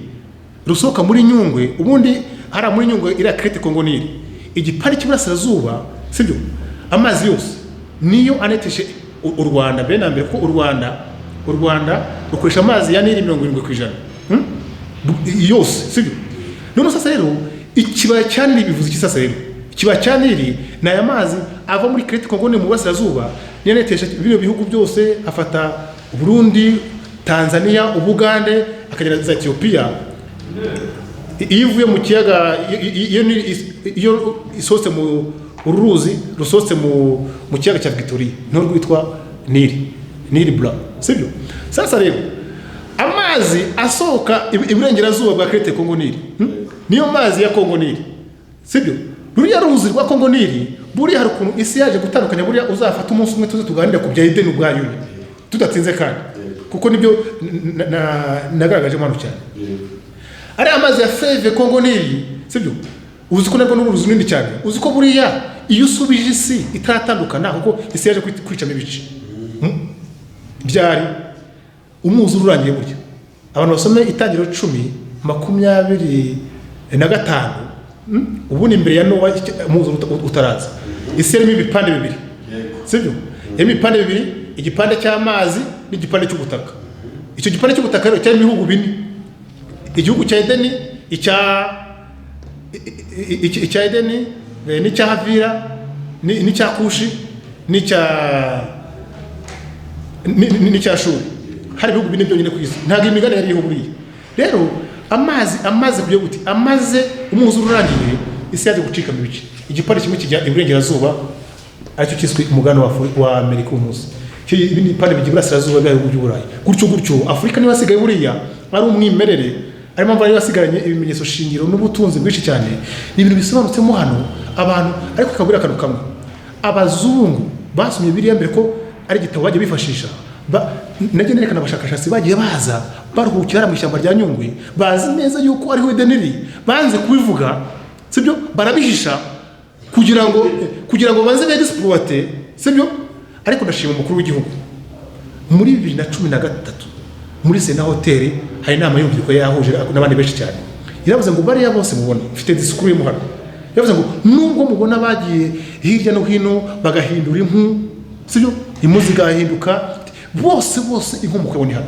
rusohoka muri Nyungwe ubundi hari muri Nyungwe ira Crete Congo Nili. Igipari cy'Iburasirazuba sibyo? Amazi yose niyo aneteshe u Rwanda bene mbere ko u Rwanda rukoresha amazi ya Nili 70%. Yose sibyo? None sasa rero ikibaya cya Nili bivuze iki sasa rero? Ikibaya cya Nili na aya mazi ava muri Crete Congo mu Burasirazuba yanetesha bino bihugu byose afata Burundi, Tanzania, Ubugande akagera za Ethiopia. Iyo uvuye mu kiyaga iyo isose mu uruzi rusose mu kiyaga cya Victoria no rwitwa Nili Blanc. Sibyo? Sasa rero amazi asohoka iburengerazuba bwa Crete Congo Nili. Niyo mazi ya Congo Nili. Sibyo? Ruriya ruzi rwa Congo Nili buriya hari ukuntu isi yaje gutandukanya buriya uzafata umunsi umwe tuze tuganira ku bya Edeni ubwayo tudatinze kandi kuko nibyo nagaragaje mano cyane. Ari amazi ya Fleuve Congo Nili sibyo? Uzi ko nabwo n'uruzi runini cyane. Uzi ko buriya iyo usubije isi itatandukana kuko isi yaje kwicamo ibice. Byari umuzi ururangiye burya. Abantu basome itangiro 10:25 ubu ni imbere ya Nowa umuzi utaraza. Isi irimo ibipande bibiri. Sibyo? Ibipande bibiri, igipande cy'amazi n'igipande cy'ubutaka. Icyo gipande cy'ubutaka rero cyarimo ibihugu bine. Igihugu cya Edeni, icya Edeni, n'icya Havira, n'icya Kushi, n'icya Shuri. Hari ibihugu bine byonyine ku isi. Ntabwo imigani yari iriho buriya. Rero amaze kuyo guti amaze umuzi ururangiye isi yaje gucika mu bice. Igipande kimwe kijya iburengerazuba aricyo kiswe umugano wa Amerika umunsi. Cyo ibindi pande by'Iburasirazuba byayo by'Uburayi. Gutyo Afurika niyo asigaye buriya ari umwimerere. Ari mpamvu ari basigaranye ibimenyetso shingiro n'ubutunzi bwinshi cyane. Ni ibintu bisobanutsemo hano abantu ariko kabura kanu kamwe. Abazungu basomye Bibiliya mbere ko ari igitabo bagiye bifashisha. Najye nerekana abashakashatsi bagiye baza baruhukira mu ishyamba rya Nyungwe bazi neza yuko ariho Edeni banze kubivuga sibyo barabihisha kugira ngo banze exploiter sibyo. Ariko ndashima umukuru w'igihugu muri 2013 muri Sena Hotel hari inama y'urubyiruko yahuje n'abandi benshi cyane. Yaravuze ngo bari bose mubona mfite discours y'umuhano. Yaravuze ngo nubwo mubona bagiye hirya no hino bagahindura impu sibyo imuzi gahinduka bose inkomuko ni hano.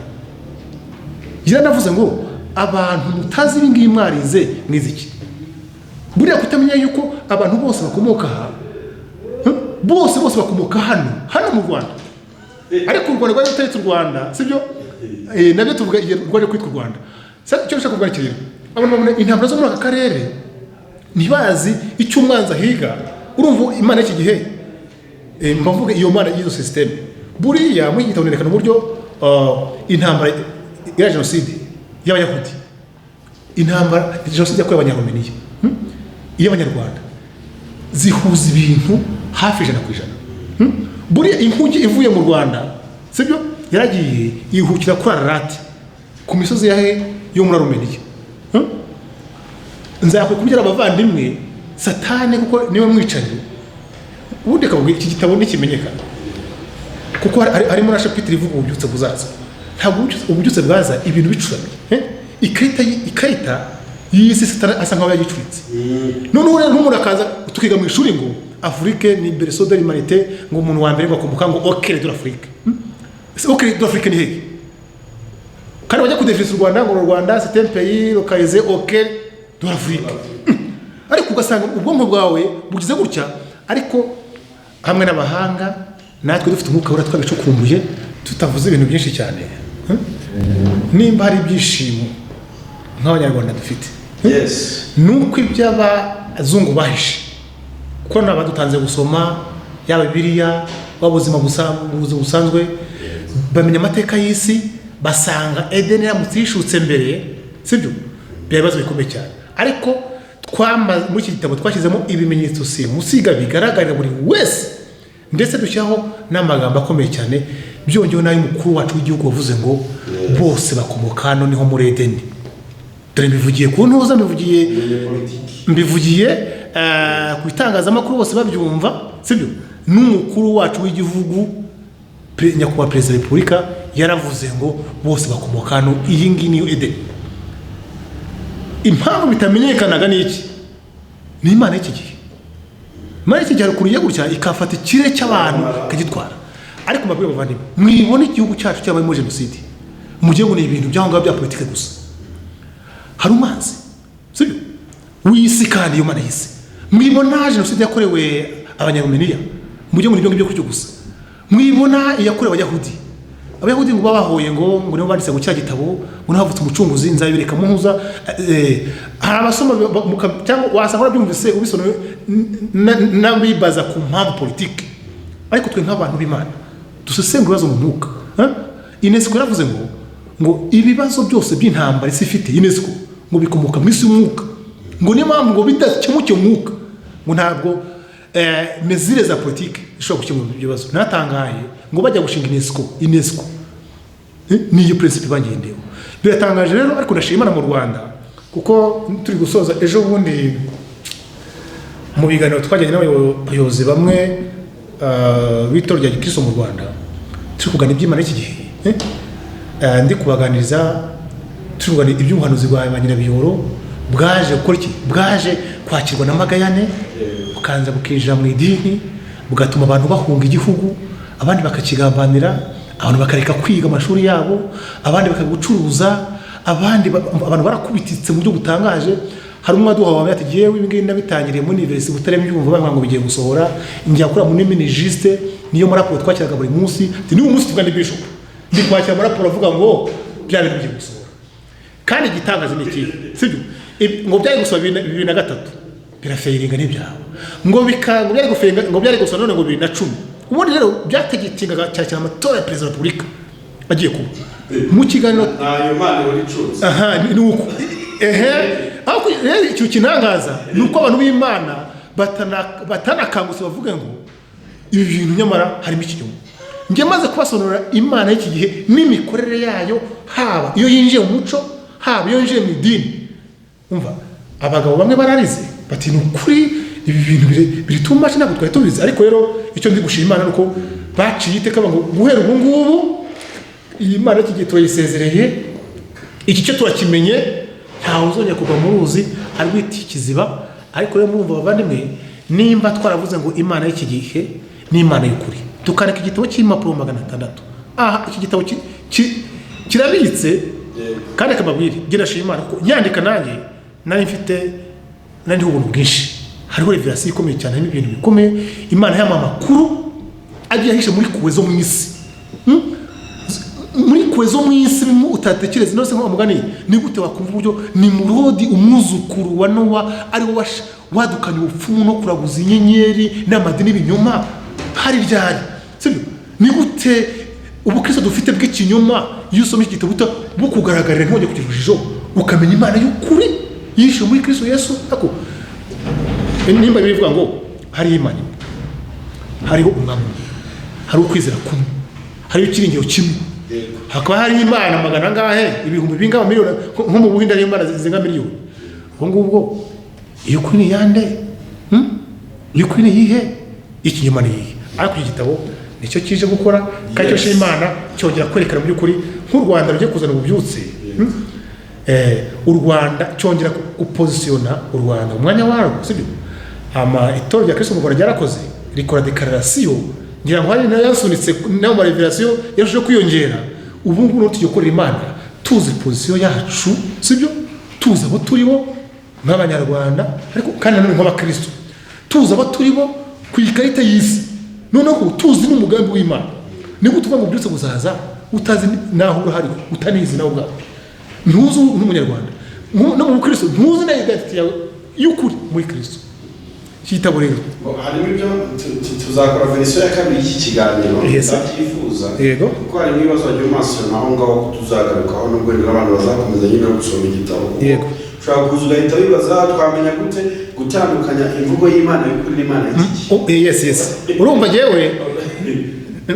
Yaranavuze ngo abantu mutazi ibingiyi mwarize mwiziki. Buriya kutamenya yuko abantu bose bakomoka bose bakomoka hano mu Rwanda. Ariko u Rwanda rwari rutaretse u Rwanda sibyo? Nabyo tuvuga igihe rwari kwitwa u Rwanda. Sasa icyo nshaka kuvuga kirimo abantu babona intambara zo muri aka karere ntibazi icyo umwanza higa. Urumva Imana iki gihe mbavuga iyo Mana y'izo system buriya mu gitabo nerekana uburyo intambara ya genocide y'Abayahudi, intambara genocide yakorewe Abanyaromaniya y'Abanyarwanda zihuza ibintu hafi 100%. Buriya inkugi ivuye mu Rwanda sibyo yaragiye ihukira kuri Ararat ku misozi yahe yo muri Aromaniya. Nzakwe kubyara abavandimwe Satani kuko niwe mwicanyi ubundi kavuga iki gitabo ntikimenyekana kuko harimo na chapitre ivuga ububyutse buzaza. Ntabwo ububyutse bwaza ibintu bicuramye. Ikarita y'isi Satani asa nkaho yagicuritse. Noneho rero n'umuntu akaza tukiga mu ishuri ngo Afrique ni berceau de l'humanité, ngo umuntu wa mbere bakumbuka ngo OK de l'Afrique. OK de l'Afrique ni hehe? Kandi bajya kudefinisa u Rwanda ngo u Rwanda c'est un pays localisé OK de l'Afrique. Ariko ugasanga ubwonko bwawe bugize gutya, ariko hamwe n'abahanga natwe dufite umwuka wera twabicukumbuye tutavuze ibintu byinshi cyane. Nimba hari ibyishimo nk'abanyarwanda dufite, nuko iby'abazungu bahishe, ko n'abadutanze gusoma yaba Bibiliya babuzima busanzwe, bamenya amateka y'isi, basanga Eden yaramutse yishutse mbere, sibyo byabazo bikomeye cyane. Ariko muri iki gitabo twashyizemo ibimenyetso simusiga bigaragarira buri wese, ndetse dushyiraho n'amagambo akomeye cyane, byongewe n'ayo mukuru wacu w'igihugu wavuze ngo bose bakomoka hano niho muri Edeni. Dore mbivugiye ku ntuza, mbivugiye ku itangazamakuru bose babyumva, sibyo? N'umukuru wacu w'igihugu nyakubahwa Perezida wa Repubulika yaravuze ngo bose bakomoka hano, iyi ngiyi niyo Edeni. Impamvu bitamenyekanaga ni iki? Ni Imana y'iki gihe. Imana y'iki gihe kuriye gutya ikafata ikire cy'abantu kagitwara. Ariko mabwire bavandimwe, mwibona igihugu cyacu cyabaye muri jenoside, mujye ngo ni ibintu by'aho bya politike gusa. Hari umanzi, sibyo? W'isi kandi iyo Mana y'isi. Mwibona jenoside yakorewe Abanyarumeniya, mujye ngo ni ibyo ngibyo kuryo gusa. Mwibona iyakorewe Abayahudi ngo babahoye ngo nibo banditse mu cya gitabo, ngo havutse umucunguzi nzabireka muhuza. Hari abasoma cyangwa wasanga byumvise ubisonoye n'abibaza ku mpamvu politike. Ariko twe nk'abantu b'Imana dusesengura ibibazo mu mwuka. UNESCO yaravuze ngo ibibazo byose by'intambara isi ifite, UNESCO ngo bikomoka mu isi y'umwuka, ngo niyo mpamvu ngo bidakemuke umwuka, ngo ntabwo mezire za politike ishobora gukemura ibyo bibazo. Natangaye ngo bajya gushinga UNESCO niyo principe bangendeho. Biratangaje rero, ariko ndashima Imana mu Rwanda kuko turi gusoza ejo bundi mu biganiro twajyanye n'abayobozi bamwe b'itorero rya Gikristo mu Rwanda, turi kuganira iby'Imana y'iki gihe. Ndi kubaganiriza turi kuganira iby'ubuhanuzi bwa Nyirabiyoro bwaje gukora iki? Bwaje kwakirwa na Magayane, bukanza bukinjira mu idini, bugatuma abantu bahunga igihugu, abandi bakakigambanira, abantu bakareka kwiga amashuri yabo, abandi bakagucuruza, abandi abantu barakubititse mu buryo butangaje. Hari umwaduha wawe ati yewe ibingibi nabitangiriye muri University Butare byumva banga ngo bigiye gusohora, njya kuri mu Minigiste niyo muri raporo twakiraga buri munsi, ni umunsi tugande bishop ndi kwakira muri raporo avuga ngo bya bintu bigiye gusohora. Kandi gitangaza ni iki? Sibyo? Ngo byari gusohora 2003 birafeiringa n'ibyawe, ngo byari gufenga, ngo byari gusohora none ngo 2010. Ubundi rero byategekingaga cyane amatora ya Perezida wa Repubulika agiye kuba mu kiganiro ayo Mana waricuze. Ni uko aho rero icyo kinangaza nuko abantu b'Imana batanakangutse bavuga ngo ibi bintu nyamara harimo ikinyoma. Nge maze kubasonora Imana y'iki gihe n'imikorere yayo, haba iyo yinjiye mu muco, haba iyo yinjiye mu idini. Umva abagabo bamwe bararize bati ni ukuri ibi bintu biri too much ntabwo twari tubizi. Ariko rero icyo ndi gushima Imana nuko baciye iteka ngo guhera ubu ngubu iyi Mana y'iki gihe turayisezereye, iki cyo turakimenye, ntawe uzongera kugwa mu ruzi arwita ikiziba. Ariko rero murumva bavandimwe, nimba twaravuze ngo Imana y'iki gihe ni Imana y'ukuri, tukareka igitabo cy'impapuro 600, iki gitabo kirabitse kandi akamabwire girashima Imana ko nyandika nanjye nari mfite nandi ubuntu bwinshi. Hariho revelation ikomeye cyane n'ibintu bikomeye Imana yama makuru agiye ahishe muri kuwe zo mu isi, muri kuwe zo mu isi utatekereza. Nose nko umugani ni gute wakumva uburyo ni Murodi umwuzukuru wa Nowa ari wo wadukanye ubupfumu no kuraguza inyenyeri n'amadini n'ibinyoma hari ryari, sibyo? Ni gute ubukristo dufite bw'ikinyoma iyo usomye igitabo bukugaragarira nkonje kugira urujijo ukamenya Imana y'ukuri yishe muri Kristo Yesu. Ako nimba bivuga ngo hari Imana, hariho umwami, hari ukwizera kumwe, hari ikiringiro kimwe, hakaba hari Imana magana ngahe ibihumbi bingahe miliyoni nko mu Buhinde ari Imana zinga miliyoni. Ubwo ngubwo iyo kuri yande iyo kuri yihe ikinyoma ni iyi. Ariko iki gitabo nicyo kije gukora kandi cyo Imana cyongera kwerekana mu by'ukuri nk'u Rwanda rugiye kuzana ububyutse. U Rwanda cyongera gupozisiyona u Rwanda mu mwanya warwo, sibyo? Itorero rya Kristo mu Rwanda ryarakoze rikora dekararasiyo, ngira ngo hari yasunitse nayo ma revelation yarushaho kwiyongera. Ubu ngubu tugiye gukorera Imana tuzi pozisiyo yacu, sibyo? Tuzi abo turibo nk'Abanyarwanda, ariko kandi nanone nk'Abakristo tuzi abo turibo ku ikarita y'isi, noneho tuzi n'umugambi w'Imana. Nibwo tuva mu byose gusaza utazi naho urahari, utanizi nawe ubwawe, ntuzi n'Umunyarwanda no mu Kristo, ntuzi na identity yawe y'ukuri muri Kristo. Kitabo rero harimo ibyo tuzakora verisiyo ya kabiri y'iki kiganiro tuzabyifuza, kuko hari n'ibibazo bagiye umasiyona aho ngaho tuzagarukaho, nubwo n'abantu bazakomeza nyine no gusoma igitabo. Ushobora kuza ugahita wibaza twamenya gute gutandukanya imvugo y'Imana y'ukuri n'Imana y'iki. Yes. Urumva jewe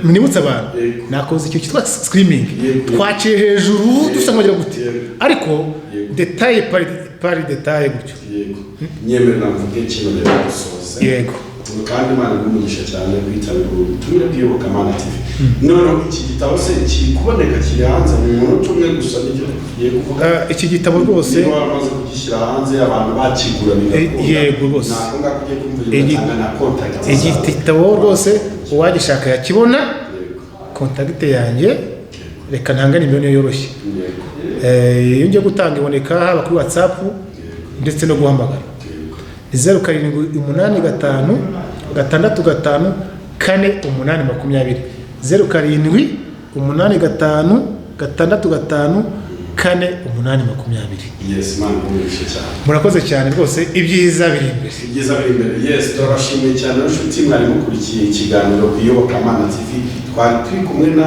nibutse abantu nakoze icyo cyitwa screaming, twaciye hejuru dusangira gute, ariko detail pari detail gutyo. Nyemerera mvuge kimwe rero gusoza. Yego. Kandi Imana igumugisha cyane kwitabira ubutumire bw'Iyobokamana TV. Noneho iki gitabo se kiri kuboneka kiri hanze mu munota umwe gusa, nicyo tugiye kuvuga. Iki gitabo rwose niba waramaze kugishyira hanze abantu bakigura bigakunda. Yego rwose. Ntabwo ngakugiye kumvira na contact. Iki gitabo rwose uwagishaka yakibona, contact yanjye reka ntangane ibintu yoroshye. Iyo ngiye gutanga iboneka haba kuri WhatsApp ndetse no guhamagara 0785 665 4820 0785 665 4820. Yes, man, umugisha cyane. Murakoze cyane rwose, ibyiza biri imbere. Ibyiza biri imbere. Yes, turabashimiye cyane inshuti mwari mukurikiye ikiganiro ku Iyobokamana TV. Twari turi kumwe na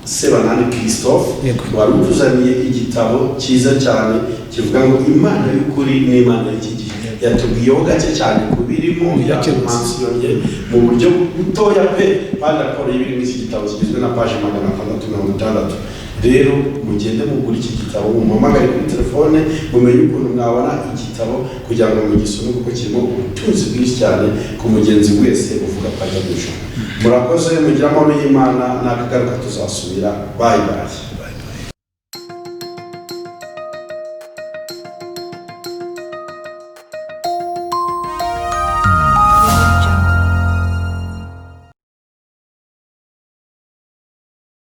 Sebanani Christophe, wari utuzaniye igitabo cyiza cyane kivuga ngo Imana y'ukuri n'Imana y'iki gihe. Yatubwiyeho gake cyane ku birimo yakimansiyonye mu buryo butoya pe, raporo y'ibiri muri iki gitabo kigizwe na page 660. Rero mugende mugura iki gitabo, muhamagare kuri telefone, mumenye ukuntu mwabona igitabo kugira ngo mugisome, kuko kirimo ubutunzi bwinshi cyane ku mugenzi wese uvuga ko ajya mu ijuru. Murakoze, mugira amahoro y'Imana, nakagaruka tuzasubira. Bye bye.